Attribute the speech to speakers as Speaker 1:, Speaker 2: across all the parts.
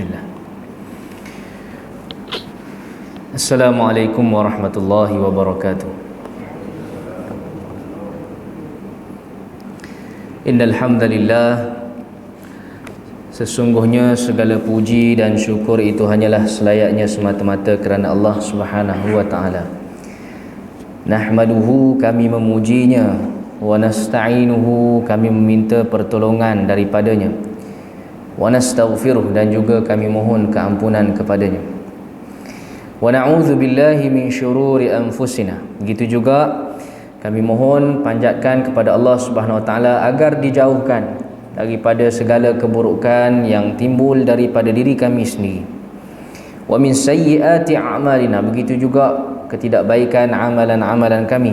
Speaker 1: Bismillah. Assalamualaikum warahmatullahi wabarakatuh. Innal hamdalillah, sesungguhnya segala puji dan syukur itu hanyalah selayaknya semata-mata kerana Allah Subhanahu wa taala. Nahmaduhu, kami memujinya, wa nasta'inuhu, kami meminta pertolongan daripadanya, wa nastaghfiruh, dan juga kami mohon keampunan kepadanya. Wa na'udzu billahi min syururi anfusina, begitu juga kami mohon panjatkan kepada Allah Subhanahu wa taala agar dijauhkan daripada segala keburukan yang timbul daripada diri kami sendiri. Wa min sayyiati a'malina, begitu juga ketidakbaikan amalan-amalan kami.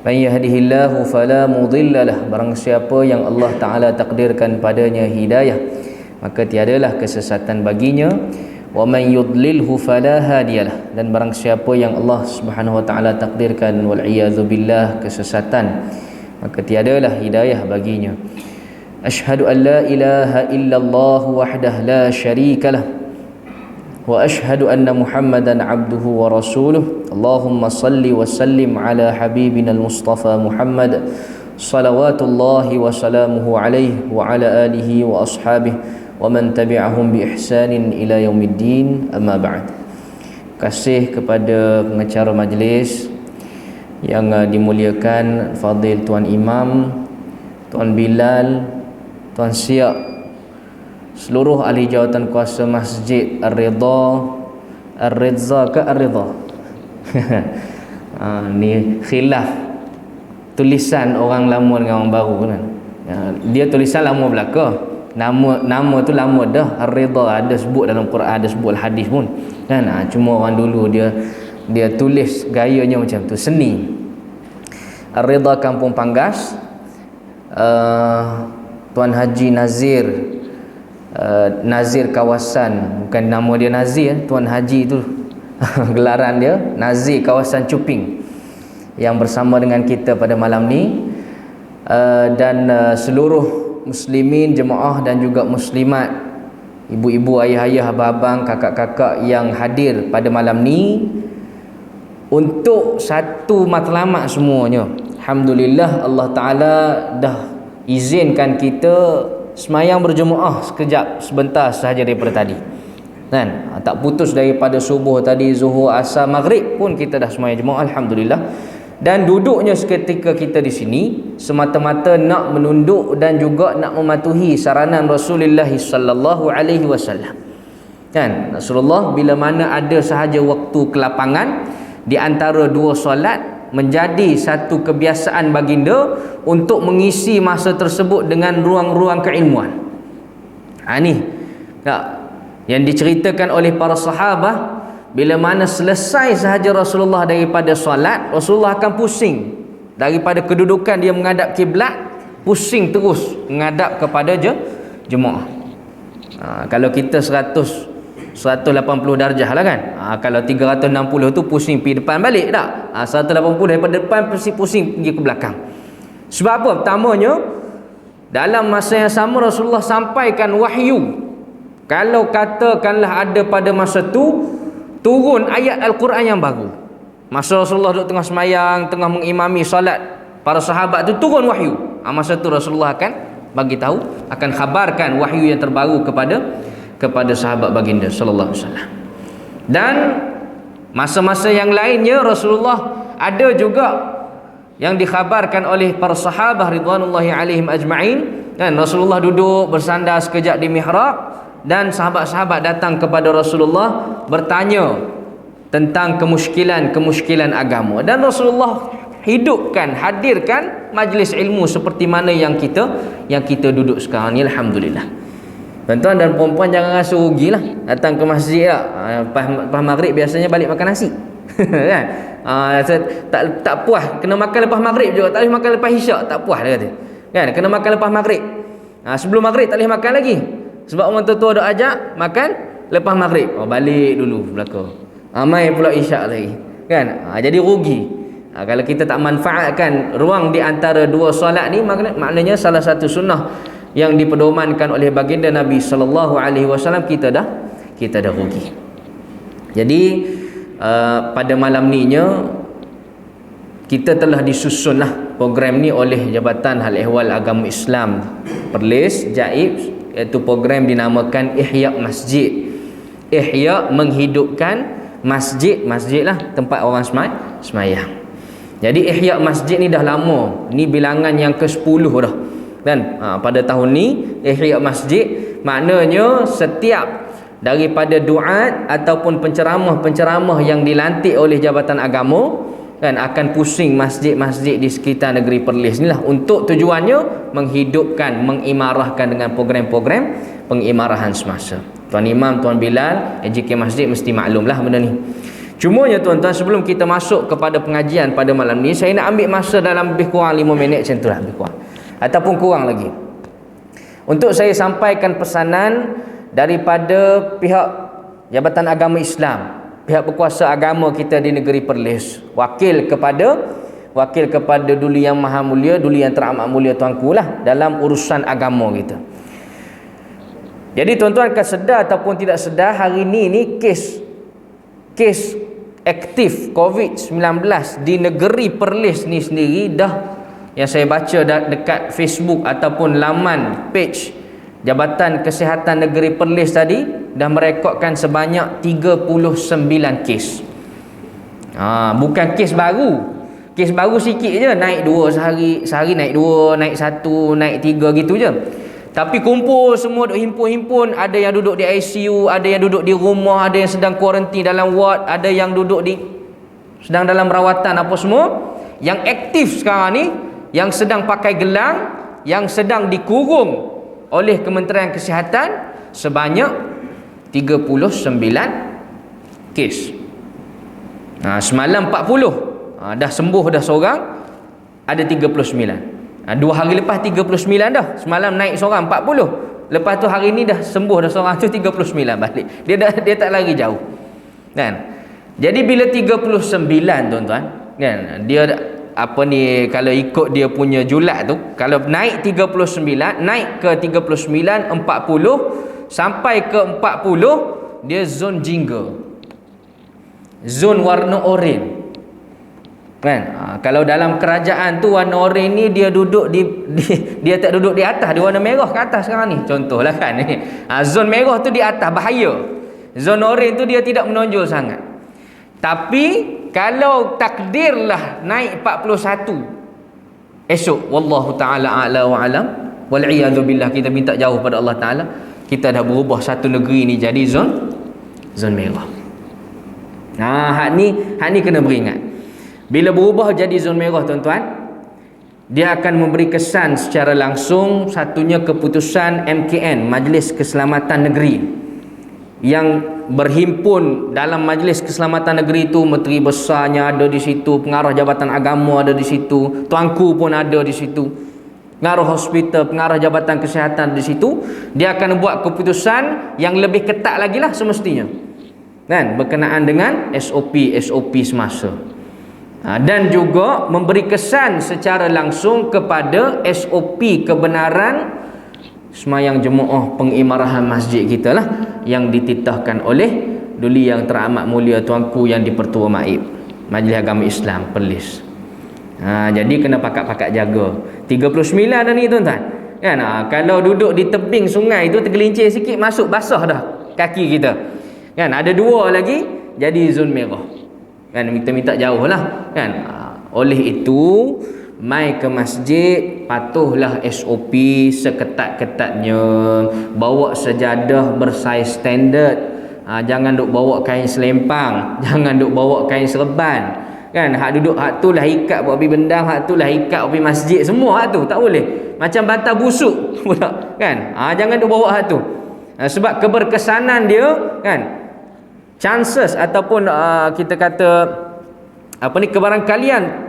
Speaker 1: Man yahdihillahu fala mudhillalah, barang siapa yang Allah taala takdirkan padanya hidayah, maka tiadalah kesesatan baginya. Wa man yudlilhu fala hadiyalah, dan barang siapa yang Allah Subhanahu wa taala takdirkan wal iyadzu billah kesesatan, maka tiadalah hidayah baginya. Asyhadu an la ilaha illallah wahdah la syarikalah wa asyhadu anna Muhammadan abduhu wa rasuluh. Allahumma salli wa sallim ala habibina al-Mustafa Muhammad salawatullahi wa salamuhu alaihi wa ala alihi wa ashabihi wa man tabi'ahum bi ihsanin ila yaumiddin, amma ba'd. Kasih kepada pengacara majlis yang dimuliakan Fadil Tuan Imam, Tuan Bilal, Tuan Siak, seluruh ahli jawatan kuasa Masjid Ar-Ridha, Ar-Ridza ke Ar-Ridha? Ni khilaf tulisan orang lama dengan orang baru kan. Dia tulisan lama belaka. Nama tu lama dah. Ar-Ridha ada sebut dalam Quran, ada sebut hadis pun kan. Cuma orang dulu dia tulis gayanya macam tu, seni. Ar-Ridha Kampung Panggas. Tuan Haji Nazir, Nazir kawasan, bukan nama dia Nazir, Tuan Haji tu gelaran dia, Nazir kawasan Cuping, yang bersama dengan kita pada malam ni. Dan seluruh muslimin, jemaah dan juga muslimat, ibu-ibu, ayah-ayah, abang-abang, kakak-kakak yang hadir pada malam ni untuk satu matlamat semuanya. Alhamdulillah, Allah Ta'ala dah izinkan kita semayang berjemaah sekejap, sebentar sahaja daripada tadi kan. Tak putus daripada subuh tadi, zuhur, asar, maghrib pun kita dah semayang jemaah, alhamdulillah. Dan duduknya seketika kita di sini semata-mata nak menunduk dan juga nak mematuhi saranan Rasulullah sallallahu alaihi wasallam. Kan, Rasulullah bila mana ada sahaja waktu kelapangan di antara dua solat, menjadi satu kebiasaan baginda untuk mengisi masa tersebut dengan ruang-ruang keilmuan. Ni tak, yang diceritakan oleh para sahabat, bila mana selesai sahaja Rasulullah daripada solat, Rasulullah akan pusing daripada kedudukan dia menghadap kiblat, pusing terus menghadap kepada jemaah. Kalau kita 180 darjah lah kan. Kalau 360 tu pusing pergi depan balik tak. 180 daripada depan pusing pergi ke belakang. Sebab apa? Pertamanya, dalam masa yang sama Rasulullah sampaikan wahyu. Kalau katakanlah ada pada masa tu turun ayat Al-Quran yang baru, masa Rasulullah duduk tengah semayang, tengah mengimami salat para sahabat tu, turun wahyu. Masa tu Rasulullah akan bagi tahu, akan khabarkan wahyu yang terbaru kepada sahabat baginda sallallahu alaihi wasallam. Dan masa-masa yang lainnya Rasulullah ada juga yang dikhabarkan oleh para sahabat ridwanullahi alaihim ajma'in, dan Rasulullah duduk bersandar sekejap di mihrab, dan sahabat-sahabat datang kepada Rasulullah bertanya tentang kemusykilan agama, dan Rasulullah hadirkan majlis ilmu seperti mana yang kita duduk sekarang ni, alhamdulillah. Tuan-tuan dan puan-puan jangan rasa rugilah datang ke masjid lah. Lepas maghrib biasanya balik makan nasi. Kan? Tak puas kena makan lepas maghrib juga, tak boleh makan lepas isyak, tak puas dia kata. Kan? Kena makan lepas maghrib. Sebelum maghrib tak boleh makan lagi. Sebab orang tua dok ajak makan lepas maghrib. Balik dulu belakang. Mai pula isyak lagi. Kan? Jadi rugi. Kalau kita tak manfaatkan ruang di antara dua solat ni, maknanya salah satu sunnah yang dipedomankan oleh baginda Nabi sallallahu alaihi wasallam, kita dah rugi. Jadi pada malam ninya kita telah disusunlah program ni oleh Jabatan Hal Ehwal Agama Islam Perlis Jaib, iaitu program dinamakan Ihya Masjid. Ihya, menghidupkan masjid, masjid lah tempat orang semayang. Jadi Ihya Masjid ni dah lama, ni bilangan yang ke-10 dah kan. Pada tahun ni Ihya Masjid maknanya setiap daripada duat ataupun penceramah-penceramah yang dilantik oleh Jabatan Agama kan akan pusing masjid-masjid di sekitar negeri Perlis ni lah, untuk tujuannya menghidupkan, mengimarahkan dengan program-program pengimarahan semasa. Tuan Imam, Tuan Bilal, AJK Masjid mesti maklumlah benda ni. Cumanya tuan-tuan, sebelum kita masuk kepada pengajian pada malam ni, saya nak ambil masa dalam lebih kurang 5 minit macam tu lah, lebih kurang ataupun kurang lagi, untuk saya sampaikan pesanan daripada pihak Jabatan Agama Islam, pihak berkuasa agama kita di negeri Perlis, wakil kepada Duli Yang Maha Mulia, Duli Yang Teramat Mulia Tuanku lah, dalam urusan agama kita. Jadi tuan-tuan akan sedar ataupun tidak sedar, hari ni kes aktif COVID-19 di negeri Perlis ni sendiri dah, yang saya baca dekat Facebook ataupun laman page Jabatan Kesihatan Negeri Perlis tadi, dah merekodkan sebanyak 39 kes. Bukan kes baru. Kes baru sikit je, naik 2 sehari naik 2, naik 1, naik 3 gitu je. Tapi kumpul semua, duk himpun-himpun, ada yang duduk di ICU, ada yang duduk di rumah, ada yang sedang kuarantin dalam ward, ada yang duduk sedang dalam rawatan apa semua. Yang aktif sekarang ni, yang sedang pakai gelang, yang sedang dikurung oleh Kementerian Kesihatan, sebanyak 39 kes. Semalam 40, dah sembuh dah seorang, ada 39. 2 hari lepas 39 dah. Semalam naik seorang 40. Lepas tu hari ni dah sembuh dah seorang, tu 39 balik. Dia tak lari jauh. Kan? Jadi bila 39 tuan-tuan, kan? Dia kalau ikut dia punya julat tu, kalau naik 39, naik ke 39, 40 sampai ke 40, dia zon jingga. Zon warna oranye. Kan? Kalau dalam kerajaan tu warna oranye ni dia duduk dia tak duduk di atas, dia warna merah ke atas sekarang ni. Contohlah kan. Zon merah tu di atas, bahaya. Zon oranye tu dia tidak menonjol sangat. Tapi kalau takdirlah naik 41 esok, wallahu taala a'la wa alam, wal iyadu billah, kita minta jauh pada Allah Taala, kita dah berubah satu negeri ni jadi zon merah. Hak ni kena beringat. Bila berubah jadi zon merah tuan-tuan, dia akan memberi kesan secara langsung, satunya keputusan MKN, Majlis Keselamatan Negeri, yang berhimpun dalam Majlis Keselamatan Negeri itu, menteri besarnya ada di situ, pengarah Jabatan Agama ada di situ, tuanku pun ada di situ, pengarah hospital, pengarah Jabatan Kesihatan di situ. Dia akan buat keputusan yang lebih ketat lagi lah semestinya, kan, berkenaan dengan SOP semasa. Dan juga memberi kesan secara langsung kepada SOP kebenaran semayang jemaah pengimarahan masjid kita lah, yang dititahkan oleh Duli Yang Teramat Mulia Tuanku yang di-Pertua Maib Majlis Agama Islam Perlis. Jadi kena pakat-pakat jaga. 39 dah ni tuan-tuan, kan? Kalau duduk di tebing sungai tu, tergelincir sikit masuk, basah dah kaki kita, kan? Ada 2 lagi jadi zon merah, kan? Kita minta jauh lah, kan? Oleh itu, mai ke masjid patuhlah SOP seketat-ketatnya. Bawa sejadah bersaiz standard. Jangan duk bawa kain selempang, jangan duk bawa kain serban, kan? Hak duduk hak tu lah ikat buat pergi bendang, hak tu lah ikat buat pergi masjid, semua hak tu tak boleh. Macam bantal busuk pula, kan? Jangan duk bawa hak tu. Sebab keberkesanan dia, kan, chances ataupun kita kata kebarangkalian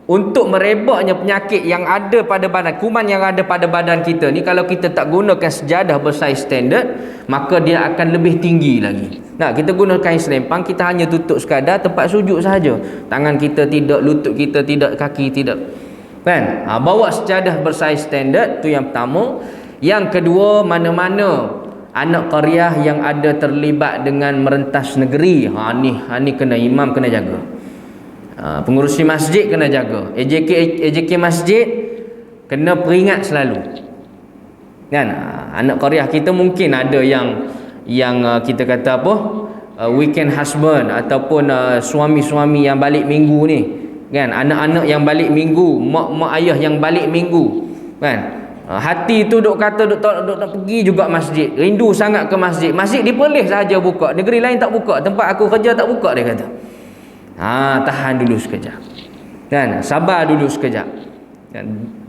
Speaker 1: untuk merebaknya penyakit yang ada pada badan, kuman yang ada pada badan kita ni, kalau kita tak gunakan sejadah bersaiz standard, maka dia akan lebih tinggi lagi. Kita gunakan kain selempang, kita hanya tutup sekadar tempat sujud sahaja, tangan kita tidak, lutut kita tidak, kaki tidak, kan? Bawa sejadah bersaiz standard, tu yang pertama. Yang kedua, mana-mana anak qaryah yang ada terlibat dengan merentas negeri, ni kena imam kena jaga. Pengurusi masjid kena jaga. AJK masjid kena peringat selalu. Kan? Anak qaryah kita mungkin ada yang kita kata apa? Weekend husband ataupun suami-suami yang balik minggu ni. Kan? Anak-anak yang balik minggu, mak ayah yang balik minggu. Kan? Hati tu duk kata duk nak pergi juga masjid, rindu sangat ke masjid. Masjid di Perlis sahaja buka, negeri lain tak buka, tempat aku kerja tak buka, dia kata. Tahan dulu sekejap. Kan? Sabar dulu sekejap. Kan?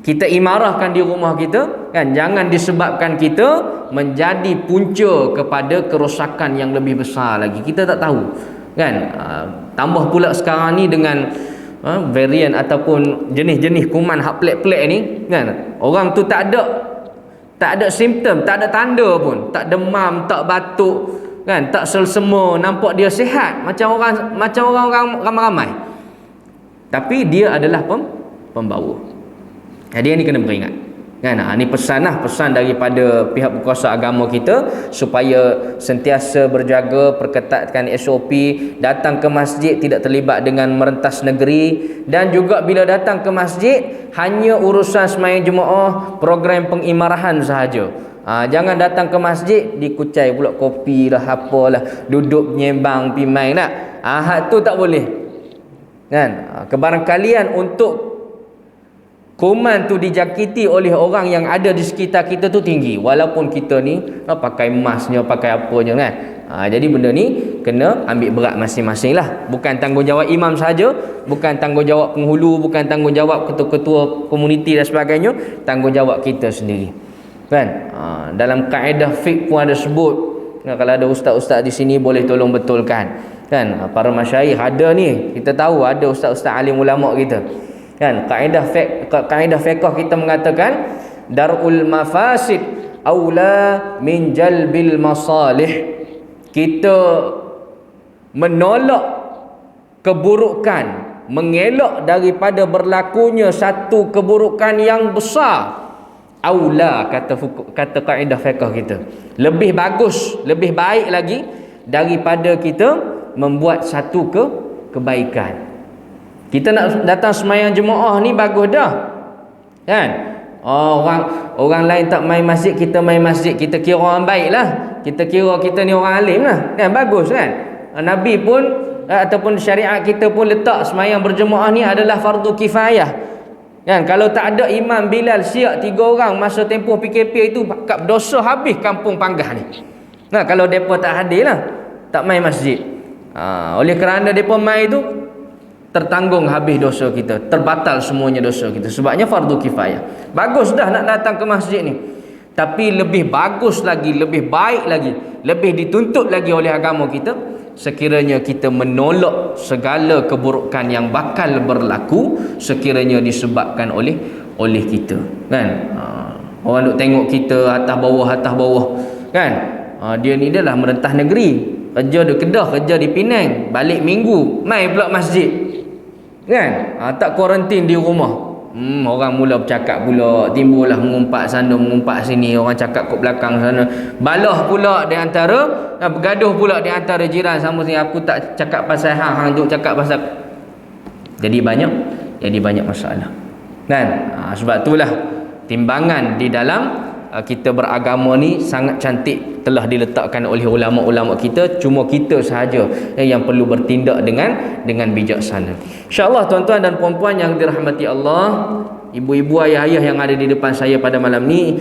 Speaker 1: Kita imarahkan di rumah kita, kan? Jangan disebabkan kita menjadi punca kepada kerosakan yang lebih besar lagi. Kita tak tahu. Kan? Tambah pula sekarang ni dengan varian ataupun jenis-jenis kuman hak pelik-pelik ni, kan, orang tu tak ada simptom, tak ada tanda pun, tak demam, tak batuk, kan, tak selsema, nampak dia sihat macam orang ramai-ramai, tapi dia adalah pembawa. Dia ni kena beringat, kan. Ni pesan daripada pihak berkuasa agama kita supaya sentiasa berjaga, perketatkan SOP, datang ke masjid tidak terlibat dengan merentas negeri, dan juga bila datang ke masjid hanya urusan sembahyang jemaah, program pengimarahan sahaja. Jangan datang ke masjid dikucai pula kopi lah, apalah, duduk menyembang pimai nak. Hak tu tak boleh, kan. Kebarangkalian untuk kuman tu dijakiti oleh orang yang ada di sekitar kita tu tinggi, walaupun kita ni pakai masnya, pakai apanya, kan. Jadi benda ni kena ambil berat masing-masing lah. Bukan tanggungjawab imam saja, bukan tanggungjawab penghulu, bukan tanggungjawab ketua-ketua komuniti dan sebagainya, tanggungjawab kita sendiri, kan. Dalam kaedah fiqh pun ada sebut, kalau ada ustaz-ustaz di sini boleh tolong betulkan, kan. Para masyayikh ada ni, kita tahu ada ustaz-ustaz alim ulama kita, kan. Kaedah fiqh kita mengatakan darul mafasid aula min jalbil masalih. Kita menolak keburukan, mengelak daripada berlakunya satu keburukan yang besar, aula, kata kaedah fiqh kita, lebih bagus, lebih baik lagi daripada kita membuat satu kebaikan. Kita nak datang sembahyang jemaah ni bagus dah, kan. Orang lain tak main masjid, kita main masjid, kita kira orang baik lah, kita kira kita ni orang alim lah, kan. Bagus, kan. Nabi pun ataupun syariat kita pun letak sembahyang berjemaah ni adalah fardu kifayah, kan. Kalau tak ada imam Bilal siap 3 orang masa tempoh PKP itu, dosa habis kampung Panggah ni. Kalau mereka tak hadir lah, tak main masjid, oleh kerana mereka main tu, tertanggung habis dosa kita, terbatal semuanya dosa kita. Sebabnya fardu kifayah. Bagus dah nak datang ke masjid ni, tapi lebih bagus lagi, lebih baik lagi, lebih dituntut lagi oleh agama kita sekiranya kita menolak segala keburukan yang bakal berlaku sekiranya disebabkan oleh kita, kan. Orang duk tengok kita atas bawah, kan. Dia ni adalah merentah negeri, kerja di Kedah, kerja di Penang, balik minggu mai pula masjid, kan. Tak kuarantin di rumah. Orang mula bercakap pula, timbullah mengumpat sana mengumpat sini, orang cakap kat belakang sana, balah pula di antara, bergaduh pula di antara jiran sama sini. Aku tak cakap pasal hang duk cakap pasal, jadi banyak masalah, kan. Sebab itulah timbangan di dalam kita beragama ni sangat cantik, telah diletakkan oleh ulama-ulama kita. Cuma kita sahaja yang perlu bertindak dengan bijaksana. InsyaAllah tuan-tuan dan puan-puan yang dirahmati Allah, ibu-ibu, ayah-ayah yang ada di depan saya pada malam ni,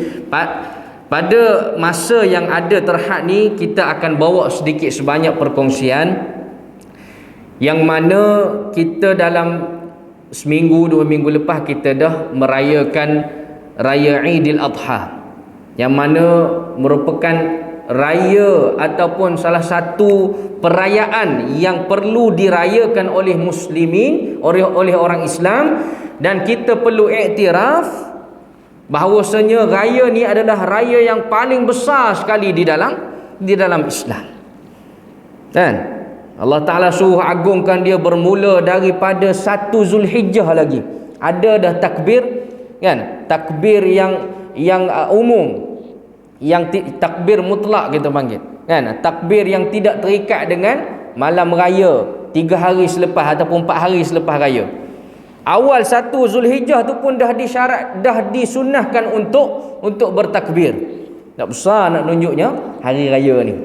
Speaker 1: pada masa yang ada terhad ni, kita akan bawa sedikit sebanyak perkongsian yang mana kita dalam seminggu 2 minggu lepas kita dah merayakan Raya Aidil Adha, yang mana merupakan raya ataupun salah satu perayaan yang perlu dirayakan oleh muslimin, oleh orang Islam, dan kita perlu iktiraf bahawasanya raya ni adalah raya yang paling besar sekali di dalam Islam, kan. Allah Ta'ala suruh agungkan dia bermula daripada 1 Zulhijjah lagi. Ada dah takbir, kan, takbir yang umum, takbir mutlak kita panggil, kan? Takbir yang tidak terikat dengan malam raya 3 hari selepas ataupun 4 hari selepas raya. Awal 1 Zulhijjah tu pun dah disunnahkan untuk bertakbir. Tak besar nak tunjuknya hari raya ni.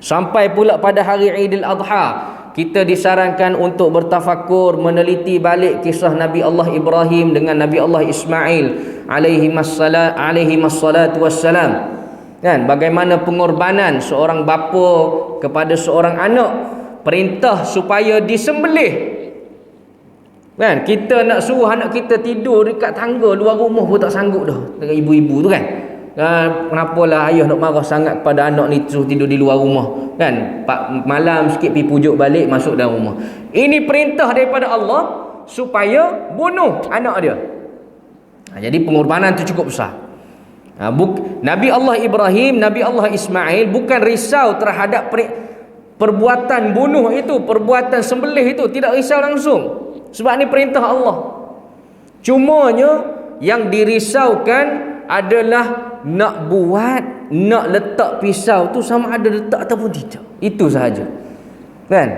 Speaker 1: Sampai pula pada hari Aidil Adha, kita disarankan untuk bertafakur, meneliti balik kisah Nabi Allah Ibrahim dengan Nabi Allah Ismail alaihi massalatu wassalam. Kan, bagaimana pengorbanan seorang bapa kepada seorang anak, perintah supaya disembelih. Kan, kita nak suruh anak kita tidur dekat tangga luar rumah pun tak sanggup dah dengan ibu-ibu tu kan. Kenapalah ayah nak marah sangat kepada anak ni suruh tidur di luar rumah kan, malam sikit pergi pujuk balik masuk dalam rumah. Ini perintah daripada Allah supaya bunuh anak dia. Jadi pengorbanan tu cukup besar. Nabi Allah Ibrahim, Nabi Allah Ismail bukan risau terhadap perbuatan bunuh itu, perbuatan sembelih itu, tidak risau langsung, sebab ni perintah Allah. Cumanya yang dirisaukan adalah nak letak pisau tu sama ada letak ataupun tidak. Itu sahaja. Kan?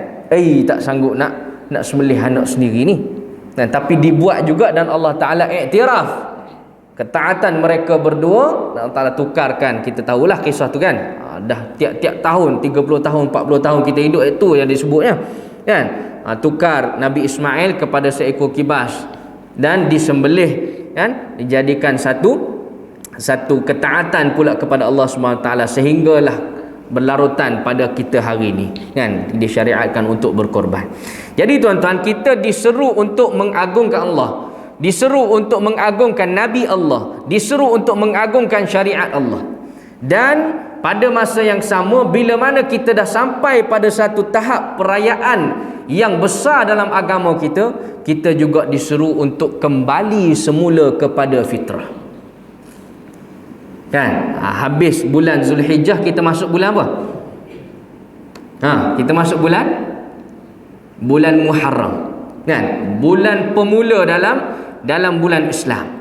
Speaker 1: Tak sanggup nak sembelih anak sendiri ni. Dan tapi dibuat juga, dan Allah Taala iktiraf ketaatan mereka berdua. Dan Allah Taala tukarkan, kita tahulah kisah tu kan. Dah tiap-tiap tahun, 30 tahun, 40 tahun kita hidup, itu yang disebutnya. Kan? Tukar Nabi Ismail kepada seekor kibas dan disembelih, kan? Dijadikan satu ketaatan pula kepada Allah SWT, sehinggalah berlarutan pada kita hari ini, kan, disyariatkan untuk berkorban. Jadi tuan-tuan, kita diseru untuk mengagungkan Allah, diseru untuk mengagungkan Nabi Allah, diseru untuk mengagungkan syariat Allah. Dan pada masa yang sama, bila mana kita dah sampai pada satu tahap perayaan yang besar dalam agama kita, kita juga diseru untuk kembali semula kepada fitrah. Kan? Habis bulan Zulhijjah, kita masuk bulan apa? Kita masuk bulan Muharram. Kan? Bulan pemula dalam bulan Islam.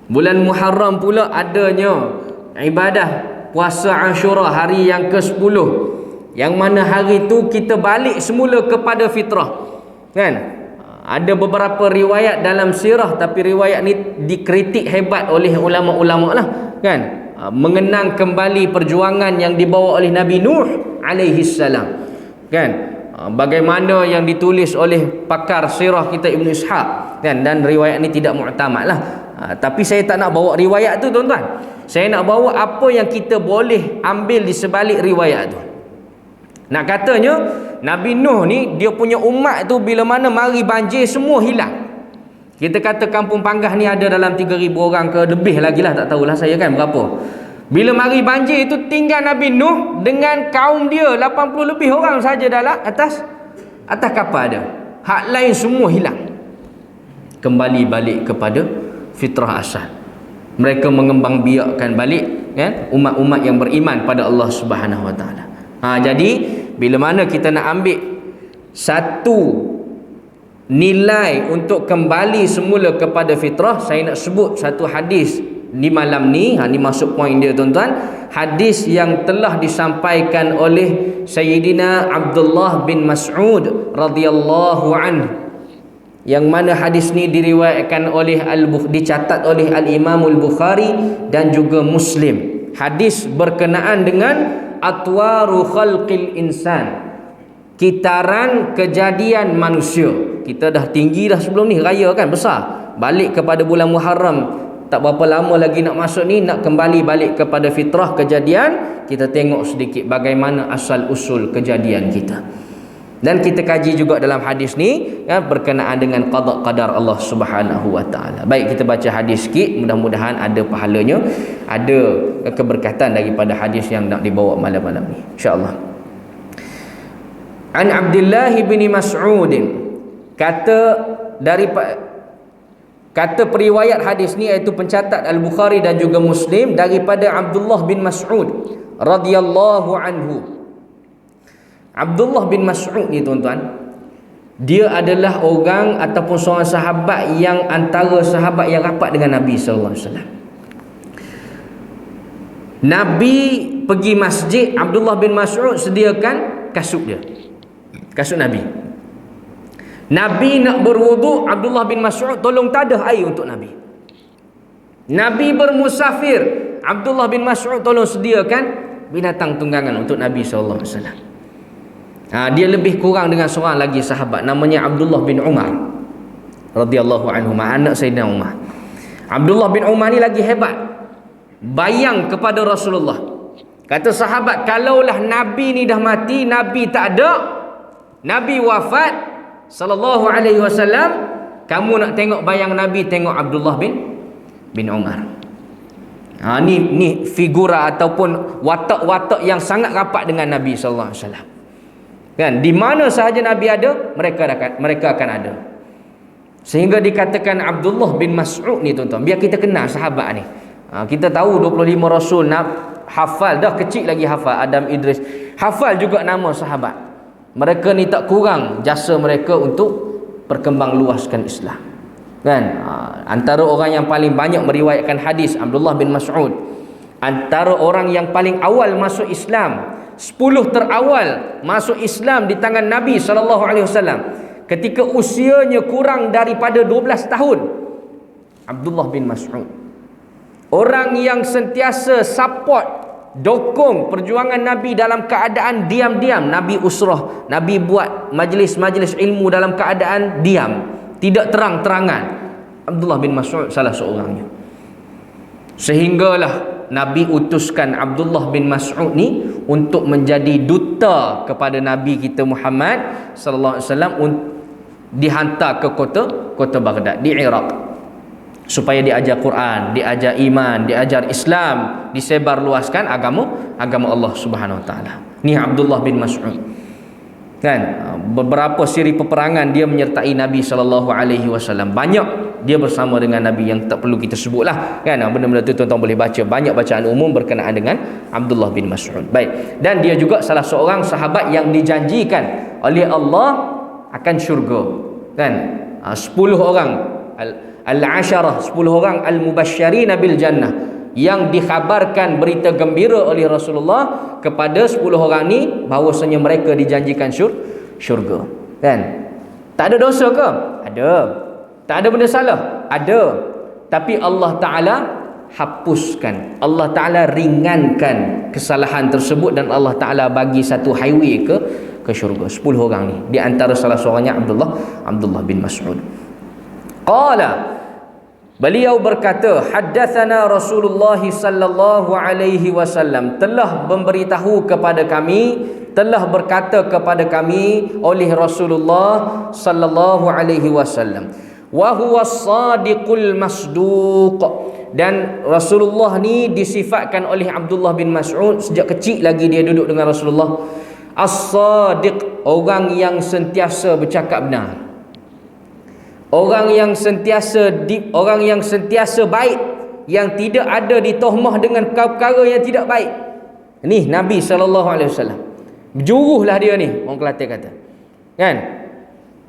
Speaker 1: Bulan Muharram pula adanya ibadah puasa Ashura, hari yang ke-10, yang mana hari tu kita balik semula kepada fitrah. Kan? Ada beberapa riwayat dalam sirah, tapi riwayat ni dikritik hebat oleh ulama-ulama lah, kan? Mengenang kembali perjuangan yang dibawa oleh Nabi Nuh alaihi salam, kan? Bagaimana yang ditulis oleh pakar sirah kita Ibn Ishaq, kan? Dan riwayat ni tidak mu'tamad lah. Tapi saya tak nak bawa riwayat tu tuan-tuan. Saya nak bawa apa yang kita boleh ambil di sebalik riwayat tu. Nak katanya Nabi Nuh ni, dia punya umat tu bila mana mari banjir semua hilang. Kita kata kampung Panggah ni ada dalam 3,000 orang ke lebih lagi lah, tak tahulah saya kan berapa. Bila mari banjir itu, tinggal Nabi Nuh dengan kaum dia 80 lebih orang saja dalam atas kapal dia. Hak lain semua hilang. Kembali balik kepada fitrah asal. Mereka mengembang biakkan balik, kan, umat-umat yang beriman pada Allah Subhanahu Wa Taala. Jadi bila mana kita nak ambil satu nilai untuk kembali semula kepada fitrah, saya nak sebut satu hadis di malam ni. Ni masuk poin dia tuan-tuan. Hadis yang telah disampaikan oleh Sayyidina Abdullah bin Mas'ud radhiyallahu anhu, yang mana hadis ni diriwayatkan oleh dicatat oleh Al-Imam Al-Bukhari dan juga Muslim. Hadis berkenaan dengan atwaru khalqil insan, kitaran kejadian manusia. Kita dah tinggi dah sebelum ni, raya kan besar. Balik kepada bulan Muharram, tak berapa lama lagi nak masuk ni, nak kembali balik kepada fitrah kejadian. Kita tengok sedikit bagaimana asal usul kejadian kita. Dan kita kaji juga dalam hadis ni, ya, berkenaan dengan qada qadar Allah Subhanahu Wa Taala. Baik, kita baca hadis sikit, mudah-mudahan ada pahalanya, ada keberkatan daripada hadis yang nak dibawa malam-malam ni, insya-Allah. An Abdullah bin Mas'ud, kata periwayat hadis ni, iaitu pencatat Al-Bukhari dan juga Muslim, daripada Abdullah bin Mas'ud radhiyallahu anhu. Abdullah bin Mas'ud ni tuan-tuan, dia adalah orang ataupun seorang sahabat yang antara sahabat yang rapat dengan Nabi sallallahu alaihi wasallam. Nabi pergi masjid, Abdullah bin Mas'ud sediakan kasut dia, kasut Nabi. Nabi nak berwuduk, Abdullah bin Mas'ud tolong tadah air untuk Nabi. Nabi bermusafir, Abdullah bin Mas'ud tolong sediakan binatang tunggangan untuk Nabi SAW. Dia lebih kurang dengan seorang lagi sahabat, namanya Abdullah bin Umar radhiyallahu anhu, anak Sayyidina Umar. Abdullah bin Umar ni lagi hebat, bayang kepada Rasulullah. Kata sahabat, kalaulah Nabi ni dah mati, Nabi tak ada, Nabi wafat sallallahu alaihi wasallam, kamu nak tengok bayang Nabi, tengok Abdullah bin Umar. Ni figura ataupun watak-watak yang sangat rapat dengan Nabi sallallahu alaihi wasallam. Kan, di mana sahaja Nabi ada, mereka akan ada. Sehingga dikatakan Abdullah bin Mas'ud ni, tuan-tuan, biar kita kenal sahabat ni. Kita tahu 25 Rasul, hafal dah, kecil lagi hafal. Adam, Idris, hafal juga nama sahabat. Mereka ni tak kurang jasa mereka untuk perkembang luaskan Islam. Kan? Antara orang yang paling banyak meriwayatkan hadis, Abdullah bin Mas'ud. Antara orang yang paling awal masuk Islam, 10 terawal masuk Islam di tangan Nabi SAW, ketika usianya kurang daripada 12 tahun. Abdullah bin Mas'ud, orang yang sentiasa support, dokong perjuangan Nabi dalam keadaan diam-diam. Nabi usrah, Nabi buat majlis-majlis ilmu dalam keadaan diam, tidak terang-terangan. Abdullah bin Mas'ud salah seorangnya. Sehinggalah Nabi utuskan Abdullah bin Mas'ud ni untuk menjadi duta kepada Nabi kita Muhammad sallallahu alaihi wasallam, dihantar ke kota Baghdad di Iraq, supaya diajar Quran, diajar iman, diajar Islam, disebar luaskan agama Allah Subhanahu wa taala. Ni Abdullah bin Mas'ud. Kan, beberapa siri peperangan dia menyertai Nabi sallallahu alaihi wasallam. Banyak dia bersama dengan Nabi yang tak perlu kita sebutlah. Kan, benda-benda tu tuan-tuan boleh baca, banyak bacaan umum berkenaan dengan Abdullah bin Mas'ud. Baik, dan dia juga salah seorang sahabat yang dijanjikan oleh Allah akan syurga. Kan, 10 orang al-asharah, 10 orang al-mubasysyirin bil jannah, yang dikhabarkan berita gembira oleh Rasulullah kepada 10 orang ni bahawasanya mereka dijanjikan syurga. Kan? Tak ada dosa ke? Ada. Tak ada benda salah? Ada. Tapi Allah Ta'ala hapuskan, Allah Ta'ala ringankan kesalahan tersebut, dan Allah Ta'ala bagi satu highway ke syurga. 10 orang ni, di antara salah seorangnya Abdullah bin Mas'ud. Qala, beliau berkata, haddatsana Rasulullah sallallahu alaihi wasallam, telah memberitahu kepada kami, telah berkata kepada kami oleh Rasulullah sallallahu alaihi wasallam, wa huwa as-sadiqul masduq. Dan Rasulullah ni disifatkan oleh Abdullah bin Mas'ud sejak kecil lagi dia duduk dengan Rasulullah, as-sadiq, orang yang sentiasa bercakap benar, orang yang sentiasa baik, yang tidak ada ditohmah dengan perkara yang tidak baik. Ni Nabi SAW. Berjuruhlah dia ni, orang Kelantan kata. Kan?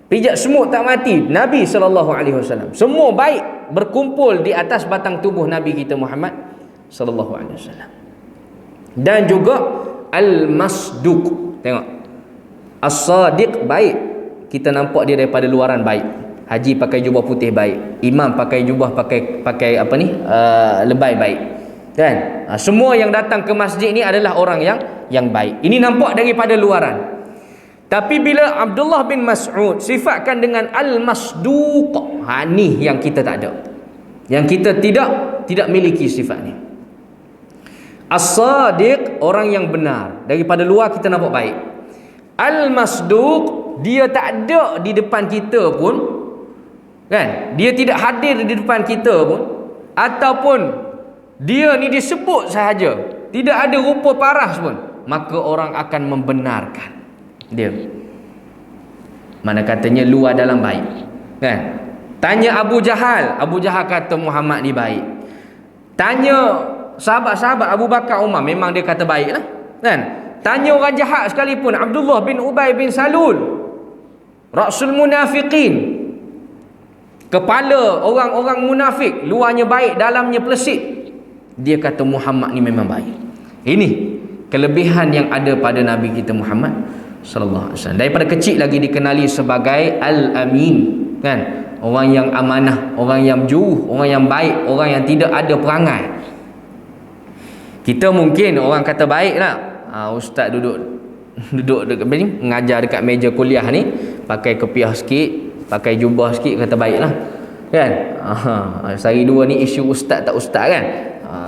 Speaker 1: Pijak semut tak mati, Nabi SAW. Semua baik berkumpul di atas batang tubuh Nabi kita Muhammad SAW. Dan juga al-masduq. Tengok, as-sadiq baik, kita nampak dia daripada luaran baik. Haji pakai jubah putih baik, imam pakai jubah pakai apa ni, lebay baik. Kan? Semua yang datang ke masjid ni adalah orang yang baik. Ini nampak daripada luaran. Tapi bila Abdullah bin Mas'ud sifatkan dengan al-masduq, ni yang kita tak ada, yang kita tidak miliki sifat ni. As-sadiq, orang yang benar, daripada luar kita nampak baik. Al-masduq, dia tak ada di depan kita pun, kan, dia tidak hadir di depan kita pun, ataupun dia ni disebut sahaja, tidak ada rupa paras pun, maka orang akan membenarkan dia. Mana katanya luar dalam baik. Kan? Tanya Abu Jahal kata Muhammad ni baik. Tanya sahabat-sahabat Abu Bakar, Umar, memang dia kata baik lah. Kan? Tanya orang jahat sekalipun, Abdullah bin Ubay bin Salul, Rasul Munafiqin, kepala orang-orang munafik, luarnya baik, dalamnya pelesik, dia kata Muhammad ni memang baik. Ini kelebihan yang ada pada Nabi kita Muhammad sallallahu alaihi wasallam. Daripada kecil lagi dikenali sebagai Al-Amin, kan? Orang yang amanah, orang yang jujur, orang yang baik, orang yang tidak ada perangai. Kita mungkin orang kata baik lah. Ustaz duduk dekat ni, mengajar dekat meja kuliah ni, pakai kopiah sikit, pakai jubah sikit, kata baik lah, kan? Sehari dua ni isu ustaz tak ustaz, kan?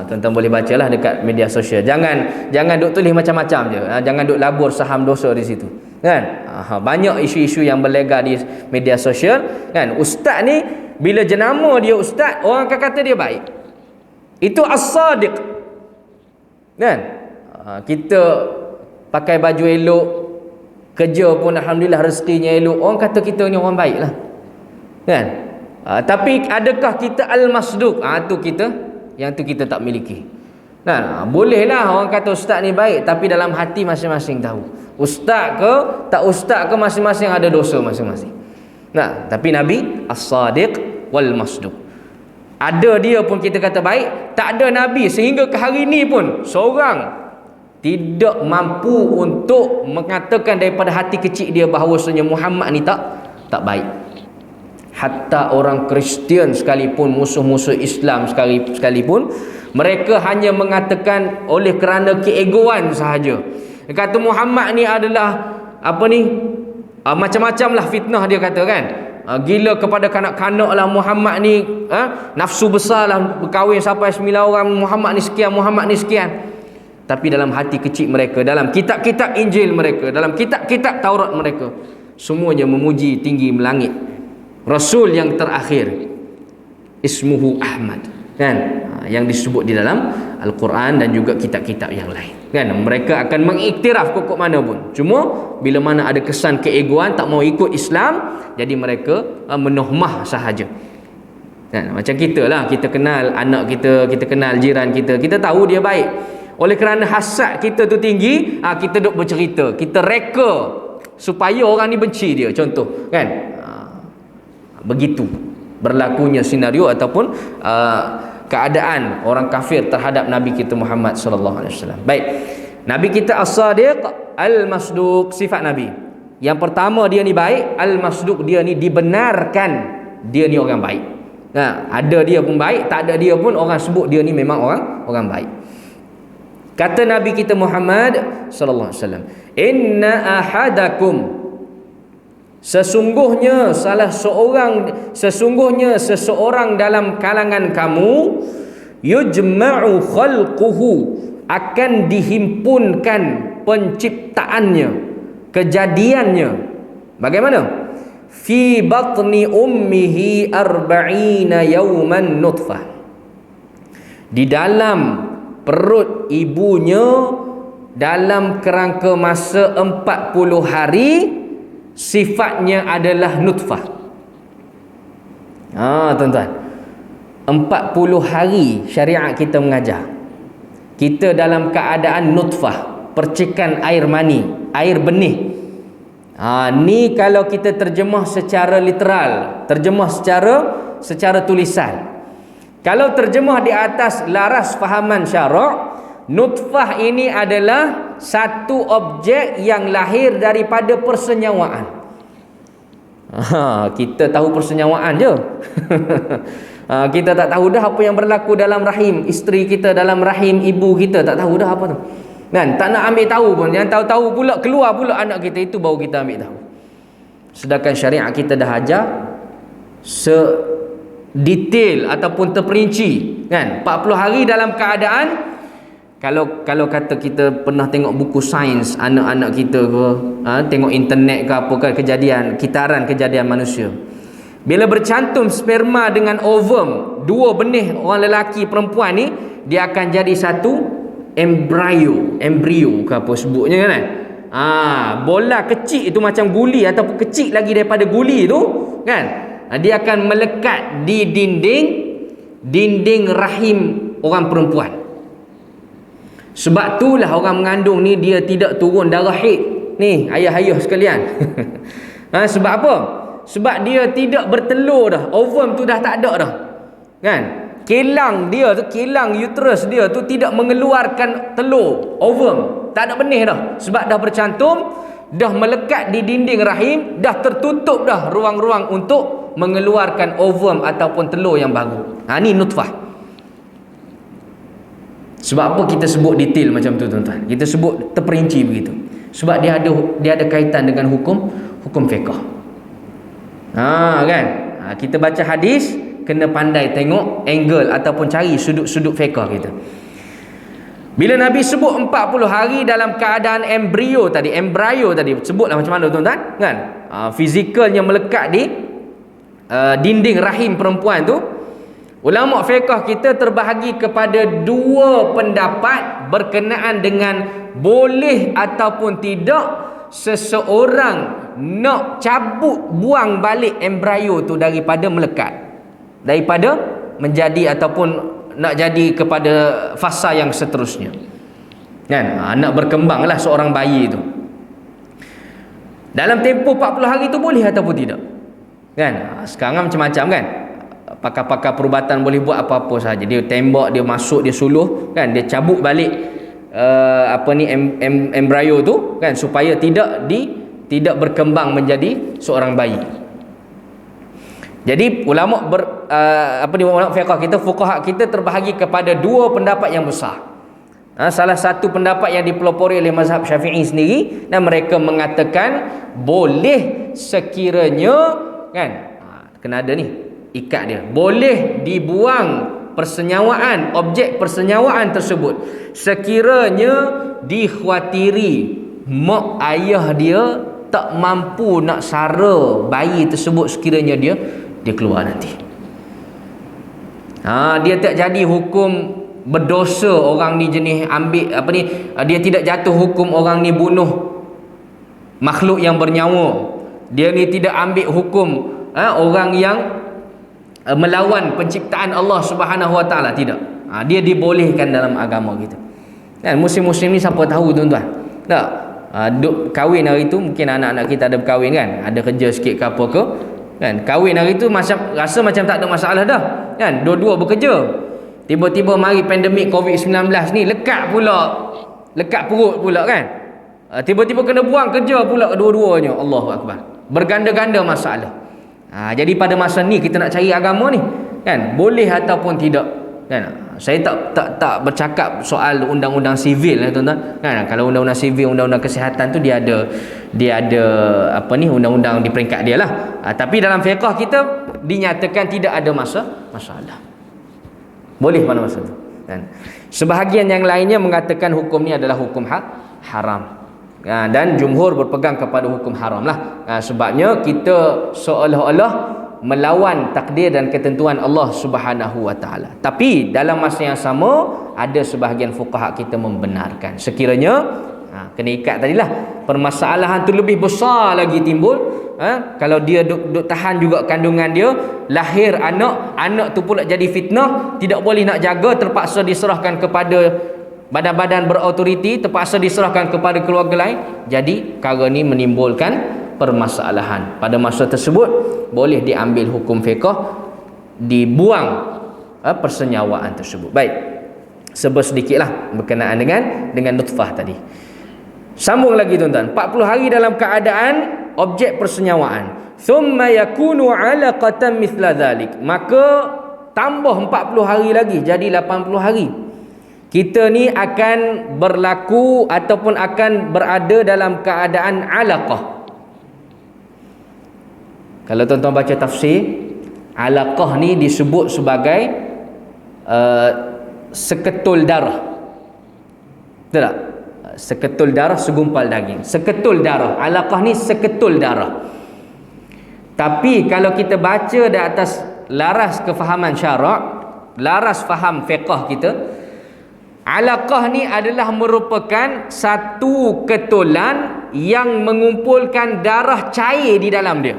Speaker 1: Tuan-tuan boleh bacalah dekat media sosial. Jangan duk tulis macam-macam je. Jangan duk labur saham dosa di situ, kan? Banyak isu-isu yang berlega di media sosial, kan? Ustaz ni bila jenama dia ustaz, orang akan kata dia baik. Itu as-sadiq, kan? Kita pakai baju elok, kerja pun alhamdulillah rezekinya elok, orang kata kita ni orang baik lah, kan? Tapi adakah kita al-masduq? Tu kita tak miliki. Nah, bolehlah orang kata ustaz ni baik, tapi dalam hati masing-masing tahu. Ustaz ke tak ustaz ke, masing-masing ada dosa masing-masing. Nah, tapi Nabi as-sadiq wal masduq. Ada dia pun kita kata baik, tak ada Nabi sehingga ke hari ni pun seorang tidak mampu untuk mengatakan daripada hati kecil dia bahawasanya Muhammad ni tak baik. Hatta orang Kristian sekalipun, musuh-musuh Islam sekalipun, mereka hanya mengatakan oleh kerana keegoan sahaja. Dia kata Muhammad ni adalah macam-macam lah fitnah dia kata, kan? Gila kepada kanak-kanak lah Muhammad ni, nafsu besar lah, berkahwin sampai 9 orang, Muhammad ni sekian, Muhammad ni sekian. Tapi dalam hati kecil mereka, dalam kitab-kitab Injil mereka, dalam kitab-kitab Taurat mereka, semuanya memuji tinggi melangit Rasul yang terakhir, ismuhu Ahmad, kan? Yang disebut di dalam Al-Quran dan juga kitab-kitab yang lain, kan? Mereka akan mengiktiraf kok mana pun. Cuma bila mana ada kesan keegoan, tak mau ikut Islam, jadi mereka menohmah sahaja, kan? Macam kita lah, kita kenal anak kita, kita kenal jiran kita, kita tahu dia baik. Oleh kerana hasad kita tu tinggi, kita duk bercerita, kita reka supaya orang ni benci dia, contoh, kan? Begitu berlakunya senario ataupun keadaan orang kafir terhadap Nabi kita Muhammad sallallahu alaihi wasallam. Baik. Nabi kita as-sadiq al-masduq, sifat Nabi. Yang pertama, dia ni baik, al-masduq, dia ni dibenarkan dia ni orang baik. Nah, ada dia pun baik, tak ada dia pun orang sebut dia ni memang orang baik. Kata Nabi kita Muhammad sallallahu alaihi wasallam, "Inna ahadakum", sesungguhnya seseorang dalam kalangan kamu, yujma'u khalquhu, akan dihimpunkan penciptaannya, kejadiannya. Bagaimana? Fi batni ummihi arba'ina yawman nutfah, di dalam perut ibunya dalam kerangka masa 40 hari, sifatnya adalah nutfah. Tuan-tuan, 40 hari syariat kita mengajar kita dalam keadaan nutfah, percikan air mani, air benih. Ni kalau kita terjemah secara literal, terjemah secara tulisan. Kalau terjemah di atas laras fahaman syarak, nutfah ini adalah satu objek yang lahir daripada persenyawaan. Kita tahu persenyawaan je. Kita tak tahu dah apa yang berlaku dalam rahim isteri kita, dalam rahim ibu kita, tak tahu dah apa tu, kan? Tak nak ambil tahu pun. Yang tahu-tahu pula keluar pula anak kita, itu baru kita ambil tahu. Sedangkan syariat kita dah ajar sedetail ataupun terperinci, kan? 40 hari dalam keadaan, kalau kata kita pernah tengok buku sains anak-anak kita ke, tengok internet ke apa ke, kitaran kejadian manusia, bila bercantum sperma dengan ovum, dua benih orang lelaki perempuan ni, dia akan jadi satu embrio ke apa sebutnya, kan? Bola kecil itu macam guli ataupun kecil lagi daripada guli tu, kan? Dia akan melekat di dinding rahim orang perempuan. Sebab itulah orang mengandung ni dia tidak turun darah haid. Ni ayah-ayah sekalian. Sebab apa? Sebab dia tidak bertelur dah. Ovum tu dah tak ada dah, kan? kilang dia tu, kilang uterus dia tu tidak mengeluarkan telur, ovum, tak ada benih dah, sebab dah bercantum, dah melekat di dinding rahim, dah tertutup dah ruang-ruang untuk mengeluarkan ovum ataupun telur yang baru. Ni nutfah. Sebab apa kita sebut detail macam tu tuan-tuan? Kita sebut terperinci begitu. Sebab dia ada kaitan dengan hukum fiqh. Kan? Kita baca hadis kena pandai tengok angle ataupun cari sudut-sudut fiqh kita. Bila Nabi sebut 40 hari dalam keadaan embryo tadi sebutlah macam mana tuan-tuan, kan? Fizikalnya melekat di dinding rahim perempuan tu. Ulama fiqh kita terbahagi kepada dua pendapat berkenaan dengan boleh ataupun tidak seseorang nak cabut, buang balik embryo tu daripada melekat, daripada menjadi ataupun nak jadi kepada fasa yang seterusnya, kan? Nak berkembanglah seorang bayi tu dalam tempoh 40 hari tu, boleh ataupun tidak, kan? Sekarang macam-macam, kan? Pakar-pakar perubatan boleh buat apa-apa saja. Dia tembak, dia masuk, dia suluh, kan? Dia cabut balik embryo tu, kan, supaya tidak berkembang menjadi seorang bayi. Jadi ulama ulama fiqh kita, fuqaha kita terbahagi kepada dua pendapat yang besar. Salah satu pendapat yang dipelopori oleh mazhab Syafi'i sendiri, dan mereka mengatakan boleh sekiranya, kan, kena ada ni ikat dia, boleh dibuang persenyawaan, objek persenyawaan tersebut sekiranya dikhawatiri mak ayah dia tak mampu nak sara bayi tersebut sekiranya dia keluar nanti. Dia tak jadi hukum berdosa orang ni jenis ambil dia tidak jatuh hukum orang ni bunuh makhluk yang bernyawa. Dia ni tidak ambil hukum orang yang melawan penciptaan Allah Subhanahu Wa Taala, tidak. Dia dibolehkan dalam agama kita. Kan, muslim-muslim ni siapa tahu tuan-tuan. Tak. Duk kahwin hari tu, mungkin anak-anak kita ada berkahwin, kan? Ada kerja sikit ke apa ke, kan? Kahwin hari tu rasa macam tak ada masalah dah, kan? Dua-dua bekerja. Tiba-tiba mari pandemik COVID-19 ni, lekat perut pula, kan? Tiba-tiba kena buang kerja pula kedua-duanya. Allahu Akbar. Berganda-ganda masalah. Jadi pada masa ni kita nak cari agama ni, kan, boleh ataupun tidak, kan? Saya tak bercakap soal undang-undang sivil, tuan-tuan, kan? Kalau undang-undang sivil, undang-undang kesihatan tu dia ada undang-undang di peringkat dia lah. Tapi dalam fiqh kita dinyatakan tidak ada masalah. Boleh pada masa tu, kan? Sebahagian yang lainnya mengatakan hukum ni adalah hukum haram. Dan jumhur berpegang kepada hukum haram lah. Sebabnya kita seolah-olah melawan takdir dan ketentuan Allah Subhanahu Wa Taala. Tapi dalam masa yang sama ada sebahagian fuqaha kita membenarkan sekiranya kena ikat tadilah, permasalahan tu lebih besar lagi timbul. Kalau dia duk tahan juga kandungan dia, lahir anak tu pula jadi fitnah, tidak boleh nak jaga, terpaksa diserahkan kepada badan-badan berautoriti, terpaksa diserahkan kepada keluarga lain. Jadi perkara ni menimbulkan permasalahan. Pada masa tersebut boleh diambil hukum fiqh, dibuang persenyawaan tersebut. Baik, sedikitlah berkenaan dengan nutfah tadi. Sambung lagi tuan-tuan, 40 hari dalam keadaan objek persenyawaan. Thumma yakunu 'alaqatan mithla dhalik. Maka tambah 40 hari lagi jadi 80 hari. Kita ni akan berlaku ataupun akan berada dalam keadaan alaqah. Kalau tuan-tuan baca tafsir, alaqah ni disebut sebagai seketul darah. Betul tak? Seketul darah, segumpal daging. Seketul darah. Alaqah ni seketul darah. Tapi kalau kita baca di atas laras kefahaman syarak, laras faham fiqh kita, alaqah ni adalah merupakan satu ketulan yang mengumpulkan darah cair di dalam dia.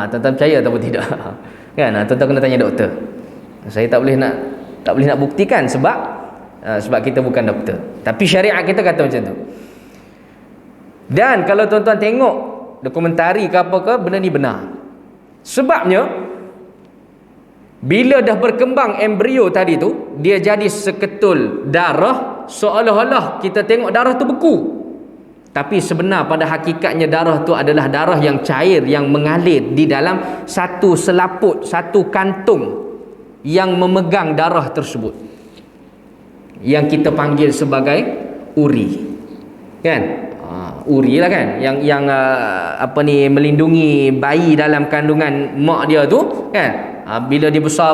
Speaker 1: Tuan-tuan percaya ataupun tidak? Kan, tuan-tuan kena tanya doktor. Saya tak boleh nak buktikan sebab kita bukan doktor. Tapi syariat kita kata macam tu. Dan kalau tuan-tuan tengok dokumentari ke apa ke, benda ni benar. Sebabnya Bila dah berkembang embrio tadi tu, dia jadi seketul darah, seolah-olah kita tengok darah tu beku. Tapi sebenar pada hakikatnya darah tu adalah darah yang cair, yang mengalir di dalam satu selaput, satu kantung yang memegang darah tersebut, yang kita panggil sebagai uri, kan? Uri lah kan, yang melindungi bayi dalam kandungan mak dia tu, kan? Bila dia besar,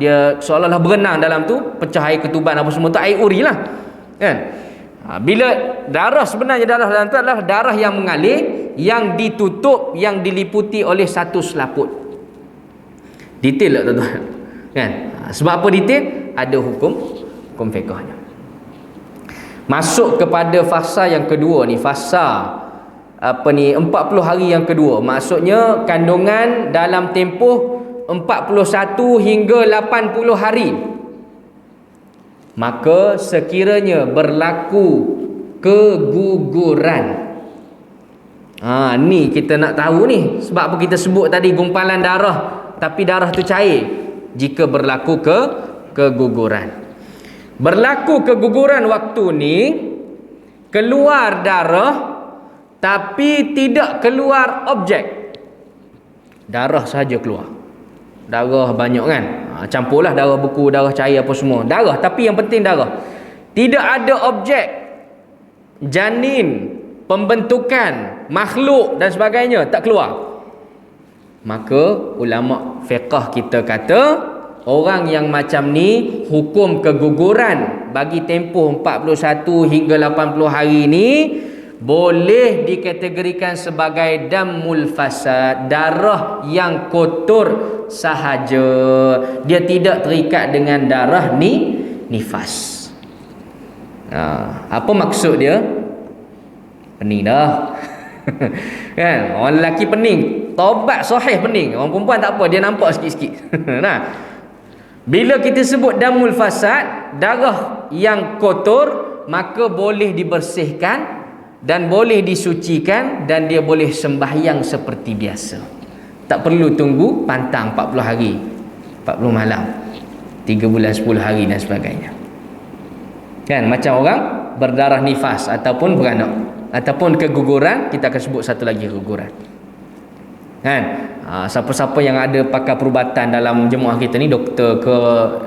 Speaker 1: dia seolah-olah berenang dalam tu, pecah air ketuban apa semua tu, air uri lah, kan? Bila darah, sebenarnya darah dalam tu adalah darah yang mengalir, yang ditutup, yang diliputi oleh satu selaput. Detail tak tuan-tuan? Kan? Sebab apa detail? Ada hukum fiqhnya. Masuk kepada fasa yang kedua ni, fasa 40 hari yang kedua. Maksudnya kandungan dalam tempoh 41 hingga 80 hari. Maka sekiranya berlaku keguguran. Ni kita nak tahu ni. Sebab apa kita sebut tadi gumpalan darah, tapi darah tu cair. Jika berlaku keguguran. Berlaku keguguran waktu ni, keluar darah tapi tidak keluar objek. Darah saja keluar. Darah banyak kan, campurlah darah beku, darah cair apa semua, darah, tapi yang penting darah. Tidak ada objek, janin, pembentukan, makhluk dan sebagainya, tak keluar. Maka ulama fiqh kita kata, orang yang macam ni, hukum keguguran bagi tempoh 41 hingga 80 hari ni boleh dikategorikan sebagai damul fasad, darah yang kotor sahaja. Dia tidak terikat dengan darah nifas. Apa maksud dia? Pening dah. Kan? Orang lelaki pening, taubat sahih pening. Orang perempuan tak apa, dia nampak sikit-sikit. Nah, bila kita sebut damul fasad, darah yang kotor, maka boleh dibersihkan dan boleh disucikan, dan dia boleh sembahyang seperti biasa. Tak perlu tunggu pantang 40 hari, 40 malam, 3 bulan, 10 hari dan sebagainya. Kan, macam orang berdarah nifas ataupun beranak ataupun keguguran, kita akan sebut satu lagi keguguran. Kan? Siapa-siapa yang ada pakar perubatan dalam jemaah kita ni, doktor ke,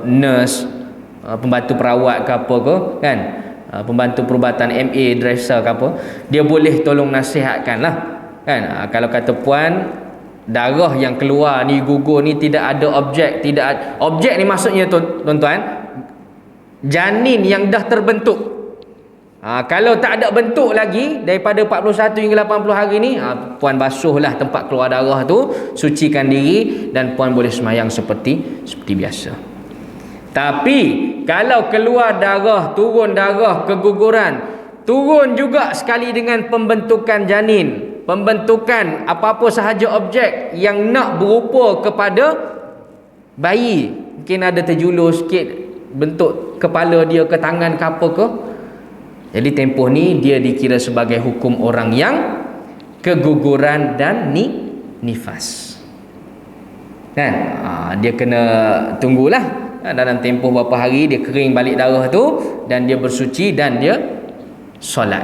Speaker 1: nurse, pembantu perawat ke apa ke, kan? Pembantu perubatan MA, dresser ke apa, dia boleh tolong nasihatkan lah, kan? Kalau kata puan, darah yang keluar ni, gugur ni, tidak ada objek. Objek ni maksudnya tuan-tuan, janin yang dah terbentuk. Kalau tak ada bentuk lagi daripada 41 hingga 80 hari ni, puan basuhlah tempat keluar darah tu, sucikan diri, dan puan boleh semayang seperti biasa. Tapi kalau keluar darah, turun darah, keguguran, turun juga sekali dengan pembentukan janin, pembentukan apa-apa sahaja objek yang nak berupa kepada bayi, mungkin ada terjulur sikit bentuk kepala dia ke tangan ke apa ke, jadi tempoh ni dia dikira sebagai hukum orang yang keguguran dan nifas. Kan? Dia kena tunggulah dalam tempoh berapa hari dia kering balik darah tu, dan dia bersuci dan dia solat.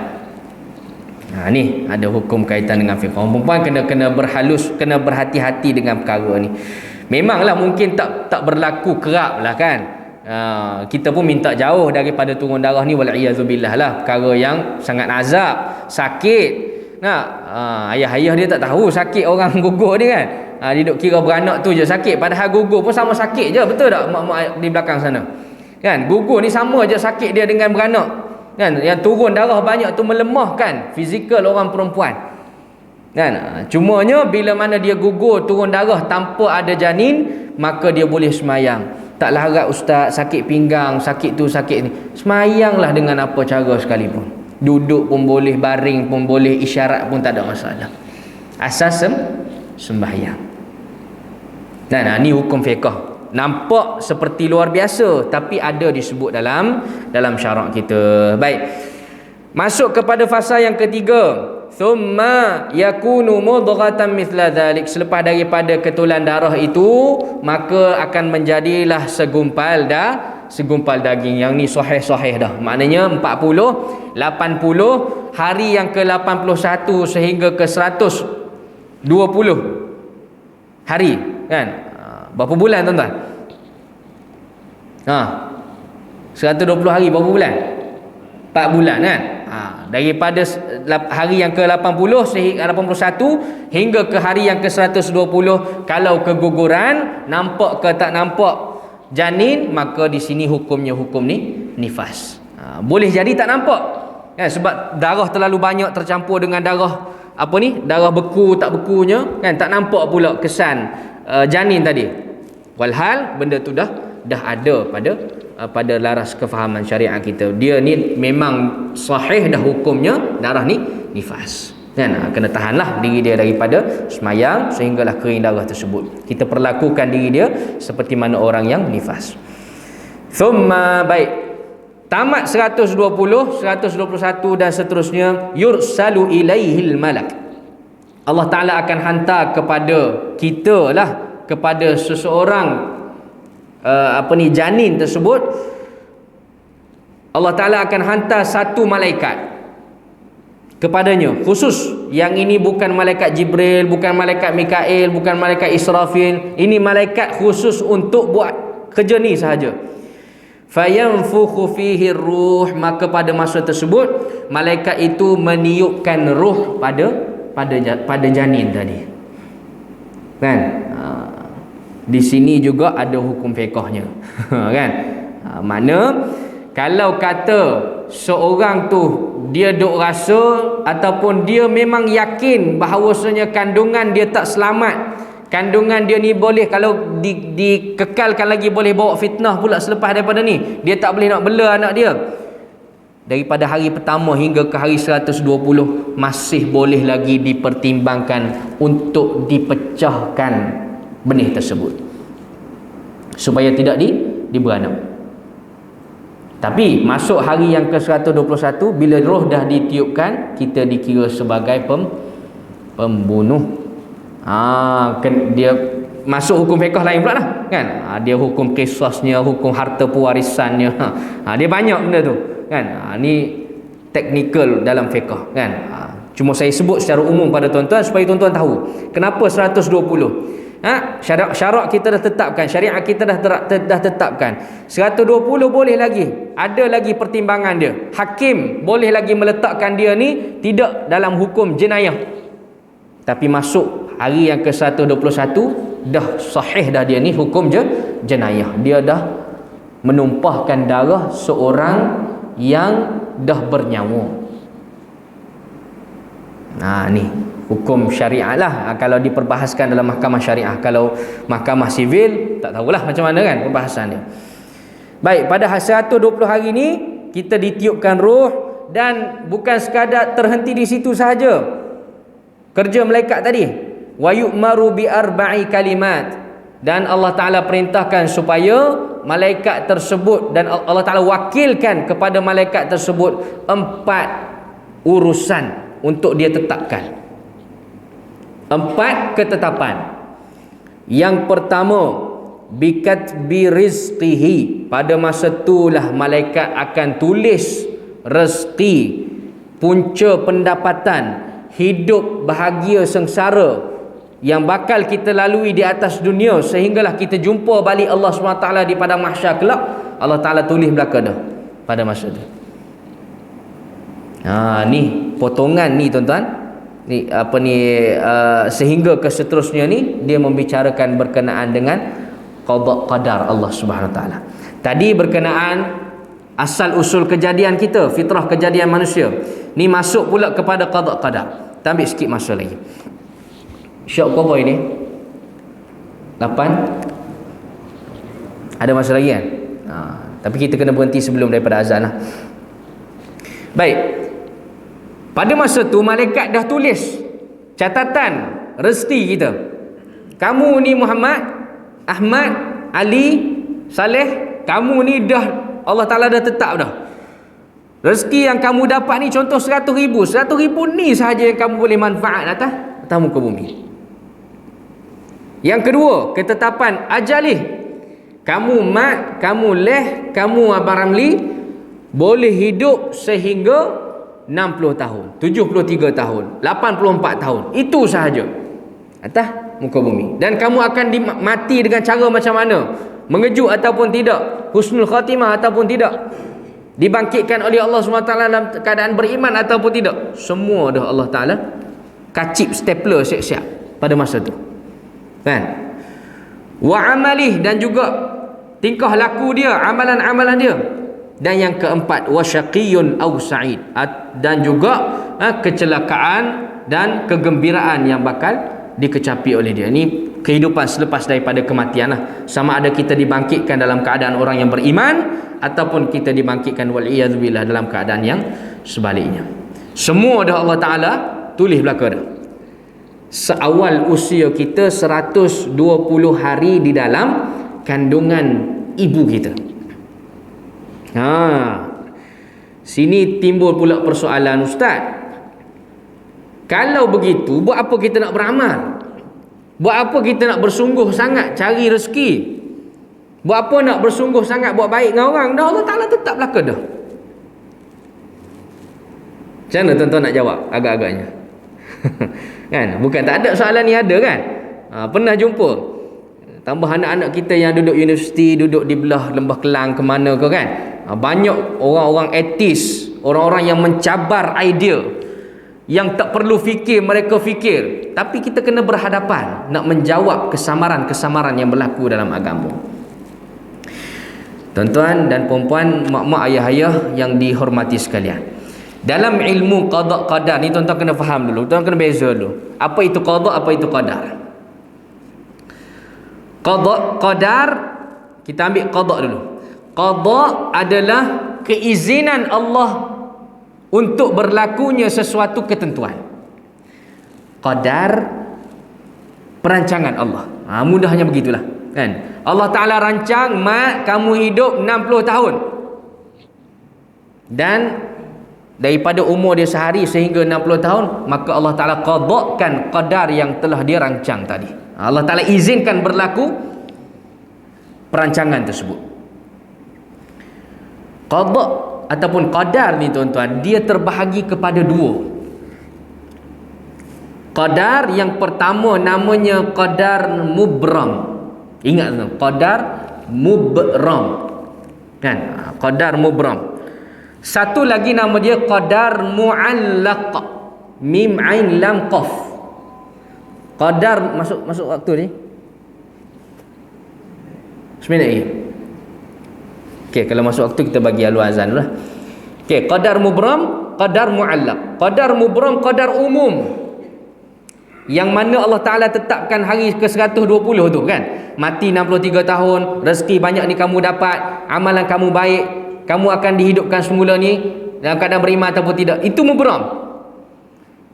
Speaker 1: Ni ada hukum kaitan dengan fiqh. Orang perempuan kena berhalus, kena berhati-hati dengan perkara ni. Memanglah mungkin tak berlaku kerap lah kan. Kita pun minta jauh daripada turun darah ni, wal'iyazubillah lah, perkara yang sangat azab, sakit. Ayah-ayah dia tak tahu sakit orang gugur ni kan. Dia duk kira beranak tu je sakit, padahal gugur pun sama sakit je, betul tak mak-mak di belakang sana? Kan, gugur ni sama je sakit dia dengan beranak. Kan, yang turun darah banyak tu melemahkan fizikal orang perempuan. Kan, cumanya bila mana dia gugur turun darah tanpa ada janin, maka dia boleh semayang. Tak larat ustaz, sakit pinggang, sakit tu, sakit ni, semayanglah dengan apa cara sekalipun. Duduk pun boleh, baring pun boleh, isyarat pun tak ada masalah. Asas sembahyang. Nah, ni hukum fiqh. Nampak seperti luar biasa, tapi ada disebut dalam syarak kita. Baik. Masuk kepada fasa yang ketiga, thumma yakunu mudghatan mithla dhalik, selepas daripada ketulan darah itu maka akan menjadilah segumpal daging. Yang ni sahih dah, maknanya 40, 80, hari yang ke-81 sehingga ke 120 hari kan. Berapa bulan tuan-tuan? 120 hari berapa bulan? 4 bulan kan. Daripada hari yang ke-80 sehingga 81 hingga ke hari yang ke-120, kalau keguguran nampak ke tak nampak janin, maka di sini hukumnya hukum ni nifas. Boleh jadi tak nampak kan, sebab darah terlalu banyak tercampur dengan darah darah beku tak bekunya kan, tak nampak pula kesan janin tadi. Walhal benda tu dah ada pada laras kefahaman syariat kita. Dia ni memang sahih dah hukumnya, darah ni nifas kan. Kena tahanlah diri dia daripada semayang sehinggalah kering darah tersebut. Kita perlakukan diri dia seperti mana orang yang nifas. Thumma, baik, tamat 120, 121 dan seterusnya, yursalu ilaihil malak. Allah Ta'ala akan hantar kepada kita lah, kepada seseorang janin tersebut. Allah Ta'ala akan hantar satu malaikat kepadanya khusus. Yang ini bukan malaikat Jibril, bukan malaikat Mikail, bukan malaikat Israfil. Ini malaikat khusus untuk buat kerja ni sahaja. Fayanfukhu fihi ruh, maka pada masa tersebut malaikat itu meniupkan ruh pada janin tadi kan. Di sini juga ada hukum fiqhnya kan. Mana kalau kata seorang tu dia duk rasa ataupun dia memang yakin bahawasanya kandungan dia tak selamat, kandungan dia ni boleh, kalau dikekalkan lagi boleh bawa fitnah pula selepas daripada ni, dia tak boleh nak bela anak dia, daripada hari pertama hingga ke hari 120 masih boleh lagi dipertimbangkan untuk dipecahkan benih tersebut supaya tidak diberanak. Tapi masuk hari yang ke-121, bila roh dah ditiupkan, kita dikira sebagai pembunuh. Dia masuk hukum fiqh lain pula lah kan. Dia hukum qisasnya, hukum harta pewarisannya. Dia banyak benda tu kan. Ni teknikal dalam fiqh kan. Cuma saya sebut secara umum pada tuan-tuan supaya tuan-tuan tahu kenapa 120. Syarak kita dah tetapkan, syariat kita dah tetapkan 120 boleh lagi, ada lagi pertimbangan dia. Hakim boleh lagi meletakkan dia ni tidak dalam hukum jenayah, tapi masuk hari yang ke-121 dah sahih dah dia ni hukum jenayah. Dia dah menumpahkan darah seorang yang dah bernyawa. Ni hukum syariat lah kalau diperbahaskan dalam mahkamah syariah. Kalau mahkamah sivil tak tahulah macam mana kan perbahasan dia. Baik, pada 120 hari ni kita ditiupkan roh, dan bukan sekadar terhenti di situ sahaja kerja malaikat tadi. Wa yu'maru bi arba'i kalimat, dan Allah Ta'ala perintahkan supaya malaikat tersebut, dan Allah Ta'ala wakilkan kepada malaikat tersebut 4 urusan untuk dia tetapkan. 4 ketetapan. Yang pertama, bikatbi rizqihi, pada masa itulah malaikat akan tulis rezeki, punca pendapatan, hidup bahagia sengsara yang bakal kita lalui di atas dunia sehinggalah kita jumpa balik Allah SWT di padang mahsyar kelak. Allah Ta'ala tulis belaka dah pada masa itu. Ni potongan ni tuan-tuan. Ni sehingga ke seterusnya ni dia membicarakan berkenaan dengan qada qadar Allah Subhanahu Wa Taala. Tadi berkenaan asal usul kejadian kita, fitrah kejadian manusia. Ni masuk pula kepada qada qadar. Tambah sikit masa lagi. Syok kau ini 8. Ada masa lagi kan? Tapi kita kena berhenti sebelum daripada azan lah. Baik. Pada masa tu malaikat dah tulis catatan rezeki kita. Kamu ni Muhammad, Ahmad, Ali, Saleh, kamu ni dah Allah Ta'ala dah tetap dah. Rezeki yang kamu dapat ni contoh 100 ribu. 100 ribu ni sahaja yang kamu boleh manfaat atas muka bumi. Yang kedua, ketetapan ajalih. Kamu mat, kamu leh, kamu Abang Ramli boleh hidup sehingga 60 tahun, 73 tahun, 84 tahun. Itu sahaja atas muka bumi. Dan kamu akan mati dengan cara macam mana? Mengejut ataupun tidak, husnul khatimah ataupun tidak, dibangkitkan oleh Allah SWT dalam keadaan beriman ataupun tidak, semua dah Allah Ta'ala kacip stapler siap-siap pada masa tu, kan? Wa amalih, dan juga tingkah laku dia, amalan-amalan dia. Dan yang keempat, wa syaqiyun aw sa'id, dan juga kecelakaan dan kegembiraan yang bakal dikecapi oleh dia. Ini kehidupan selepas daripada kematian lah. Sama ada kita dibangkitkan dalam keadaan orang yang beriman ataupun kita dibangkitkan wal'iyadzubillah dalam keadaan yang sebaliknya. Semua dah Allah Ta'ala tulis belaka dah. Seawal usia kita 120 hari di dalam kandungan ibu kita. Sini timbul pula persoalan, Ustaz. Kalau begitu, buat apa kita nak beramal? Buat apa kita nak bersungguh sangat cari rezeki? Buat apa nak bersungguh sangat buat baik dengan orang? Dah Allah Ta'ala tetap belaka dah. Macam mana tuan-tuan nak jawab agak-agaknya? Kan? Bukan tak ada soalan ni, ada kan? Pernah jumpa tambah anak-anak kita yang duduk universiti, duduk di belah Lembah Kelang ke mana ke, kan? Banyak orang-orang etis, orang-orang yang mencabar idea, yang tak perlu fikir mereka fikir. Tapi kita kena berhadapan nak menjawab kesamaran-kesamaran yang berlaku dalam agama. Tuan-tuan dan puan-puan, mak-mak, ayah-ayah yang dihormati sekalian, dalam ilmu qada qadar ni tuan-tuan kena faham dulu, tuan kena beza dulu. Apa itu qada, apa itu qadar? Qada qadar, kita ambil qada dulu. Qada adalah keizinan Allah untuk berlakunya sesuatu ketentuan. Qadar, perancangan Allah. Mudahnya begitulah, kan? Allah Ta'ala rancang, mat, kamu hidup 60 tahun. Dan daripada umur dia sehari sehingga 60 tahun, maka Allah Ta'ala qadakkan qadar yang telah dia rancang tadi. Allah Ta'ala izinkan berlaku perancangan tersebut. Qadak ataupun qadar ni tuan-tuan, dia terbahagi kepada dua. Qadar yang pertama namanya qadar mubram. Ingat tuan, qadar mubram, kan? Qadar mubram. Satu lagi nama dia qadar mu'allaq, mim ain lam qaf. Qadar masuk waktu ni 9 lagi. Okey, kalau masuk waktu kita bagi alu azan dulu lah. Okey, qadar mubram, qadar mu'allaq. Qadar mubram, qadar umum, yang mana Allah Ta'ala tetapkan hari ke-120 tu, kan? Mati 63 tahun, rezeki banyak ni kamu dapat, amalan kamu baik, kamu akan dihidupkan semula ni dalam keadaan beriman ataupun tidak. Itu mubram.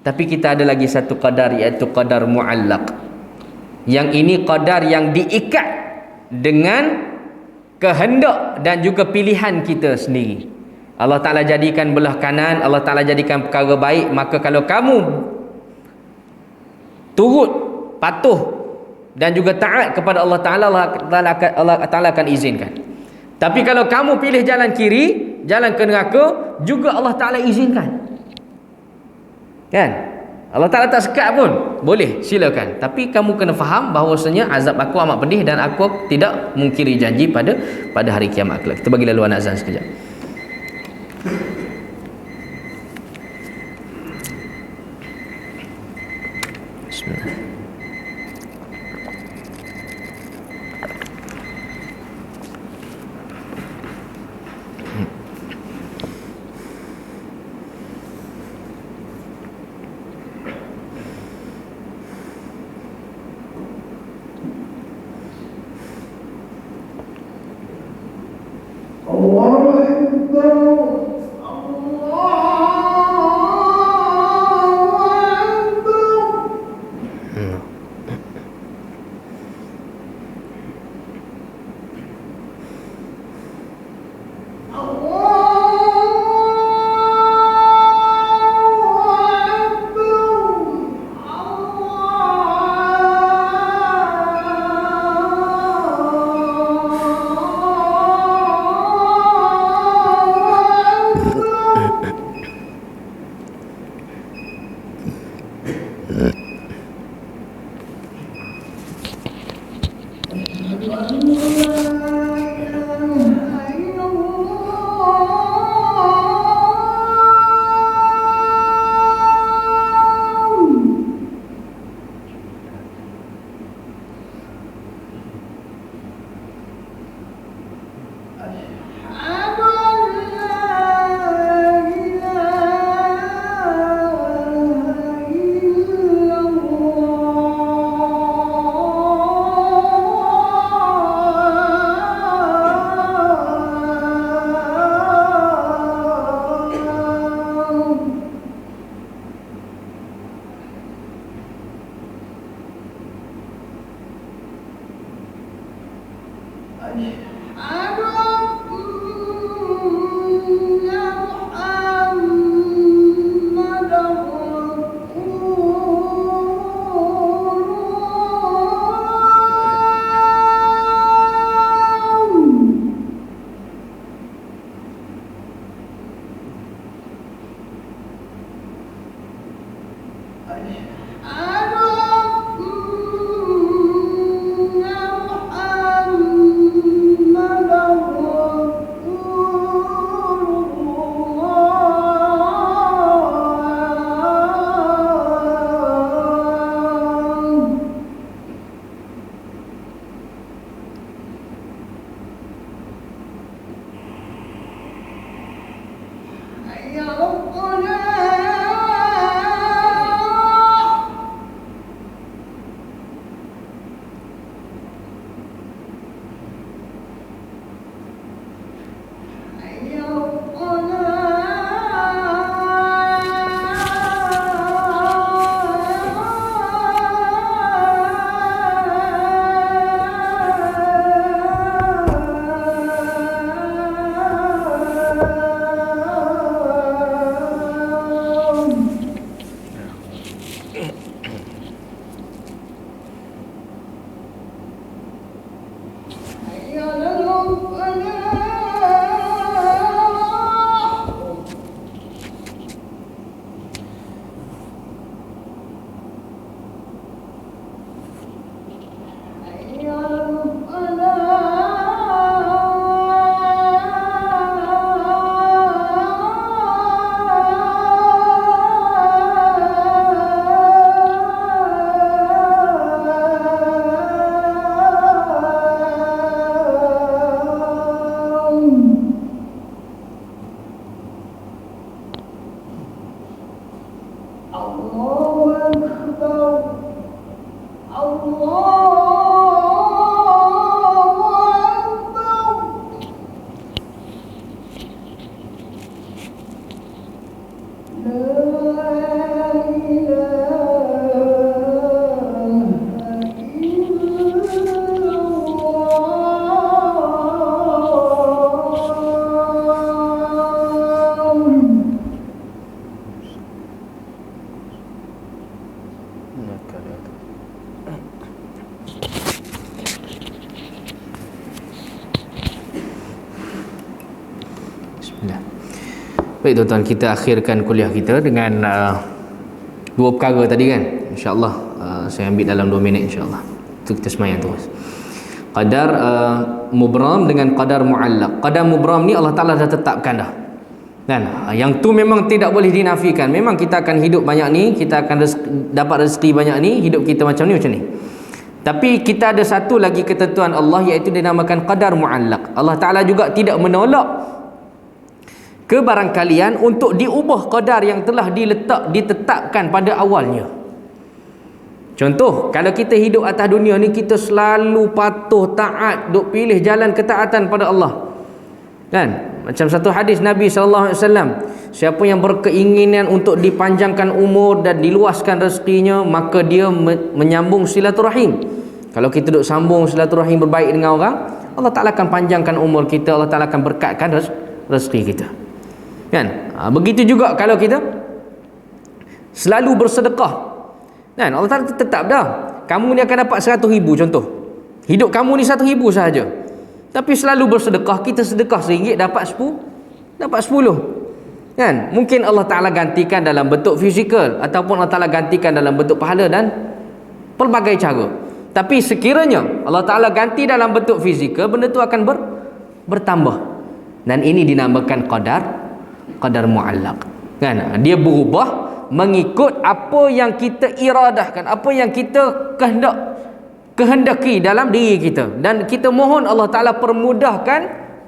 Speaker 1: Tapi kita ada lagi satu qadar, iaitu qadar mu'allaq. Yang ini qadar yang diikat dengan kehendak dan juga pilihan kita sendiri. Allah Ta'ala jadikan belah kanan, Allah Ta'ala jadikan perkara baik, maka kalau kamu turut, patuh dan juga taat kepada Allah Ta'ala, Allah Ta'ala akan izinkan. Tapi kalau kamu pilih jalan kiri, jalan ke neraka, juga Allah Ta'ala izinkan, kan? Allah Ta'ala tak sekat pun, boleh, silakan. Tapi kamu kena faham bahawasanya azab aku amat pedih dan aku tidak mungkiri janji pada hari kiamat kelak. Kita bagi laluan azan sekejap. Bismillah.
Speaker 2: Allah
Speaker 1: Baik tuan-tuan, kita akhirkan kuliah kita dengan dua perkara tadi kan. InsyaAllah saya ambil dalam 2 minit insyaAllah. Itu kita semayang terus. Qadar mubram dengan qadar mu'allaq. Qadar mubram ni Allah Ta'ala dah tetapkan dah. Kan? Yang tu memang tidak boleh dinafikan. Memang kita akan hidup banyak ni, kita akan dapat rezeki banyak ni, hidup kita macam ni macam ni. Tapi kita ada satu lagi ketentuan Allah, iaitu dinamakan qadar mu'allaq. Allah Ta'ala juga tidak menolak ke barang kalian untuk diubah qadar yang telah ditetapkan pada awalnya. Contoh, kalau kita hidup atas dunia ni, kita selalu patuh, taat, duk pilih jalan ketaatan pada Allah. Kan? Macam satu hadis Nabi SAW, siapa yang berkeinginan untuk dipanjangkan umur dan diluaskan rezekinya, maka dia menyambung silaturahim. Kalau kita duk sambung silaturahim, berbaik dengan orang, Allah Ta'ala akan panjangkan umur kita, Allah Ta'ala akan berkatkan rezeki kita. Kan? Begitu juga kalau kita selalu bersedekah. Kan? Allah Ta'ala tetap dah, kamu ni akan dapat 100,000 contoh. Hidup kamu ni 100,000 sahaja. Tapi selalu bersedekah, kita sedekah RM1 dapat 10. Kan? Mungkin Allah Ta'ala gantikan dalam bentuk fizikal, ataupun Allah Ta'ala gantikan dalam bentuk pahala dan pelbagai cara. Tapi sekiranya Allah Ta'ala ganti dalam bentuk fizikal, benda tu akan bertambah. Dan ini dinamakan qadar mu'allaq. Kan? Dia berubah mengikut apa yang kita iradahkan, apa yang kita kehendaki dalam diri kita, dan kita mohon Allah Ta'ala permudahkan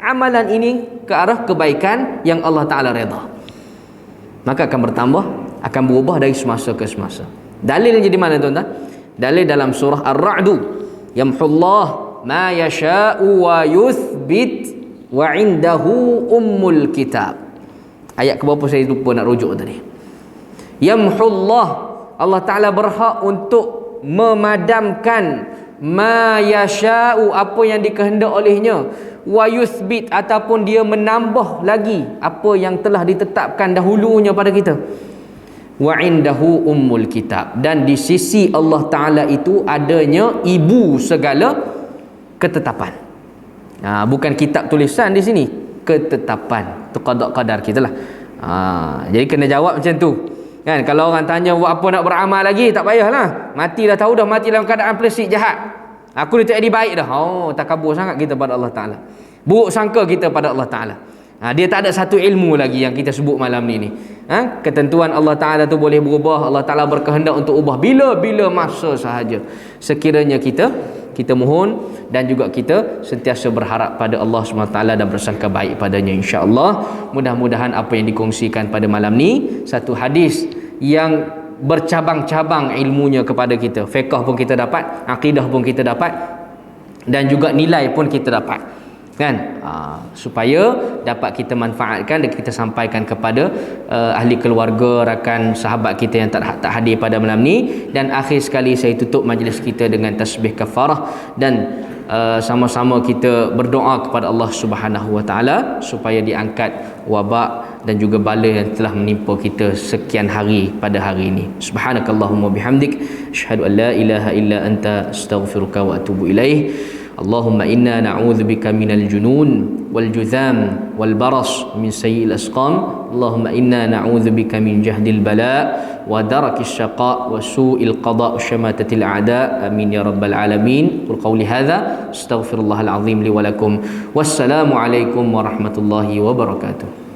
Speaker 1: amalan ini ke arah kebaikan yang Allah Ta'ala redha. Maka akan bertambah, akan berubah dari semasa ke semasa. Dalilnya jadi mana tuan-tuan? Dalil dalam surah Ar-Ra'du, yamhullah ma yasha'u wa yuthbit wa indahu ummul kitab. Ayat ke berapa saya lupa nak rujuk tadi. Yamhullah, Allah Ta'ala berhak untuk memadamkan ma yasha'u, apa yang dikehendak olehnya, wa yuthbit, ataupun dia menambah lagi apa yang telah ditetapkan dahulunya pada kita. Wa indahu ummul kitab, dan di sisi Allah Ta'ala itu adanya ibu segala ketetapan. Bukan kitab tulisan di sini, ketetapan. Itu qada qadar kita lah. Jadi kena jawab macam tu. Kan kalau orang tanya buat apa nak beramal lagi, tak payahlah. Mati dah tahu dah, mati dalam keadaan plastik jahat. Aku ni tak jadi baik dah. Oh, takabur sangat kita pada Allah Taala. Buruk sangka kita pada Allah Taala. Dia tak ada satu ilmu lagi yang kita sebut malam ni. Ketentuan Allah Taala tu boleh berubah. Allah Taala berkehendak untuk ubah bila-bila masa sahaja. Sekiranya kita mohon dan juga kita sentiasa berharap pada Allah SWT dan bersangka baik padanya, insya-Allah. Mudah-mudahan apa yang dikongsikan pada malam ni satu hadis yang bercabang-cabang ilmunya kepada kita. Fiqh pun kita dapat, akidah pun kita dapat, dan juga nilai pun kita dapat, kan? Supaya dapat kita manfaatkan dan kita sampaikan kepada ahli keluarga, rakan, sahabat kita yang tak hadir pada malam ni. Dan akhir sekali saya tutup majlis kita dengan tasbih kafarah, dan sama-sama kita berdoa kepada Allah Subhanahu Wa Taala supaya diangkat wabak dan juga bala yang telah menimpa kita sekian hari pada hari ini. Subhanakallahumma bihamdik, asyhadu an la ilaha illa anta, astaghfiruka wa atubu ilaih. Allahumma inna na'udzubika minal junun wal juzam wal baras min sayyi'il asqam. Allahumma inna na'udzubika min jahdil bala wa darakis syaqa wa su'il qada' wa syamatatil a'da. Amin ya rabbal alamin. Qul qawli hadza astaghfirullahal azim li wa lakum. Wassalamu alaikum warahmatullahi wabarakatuh.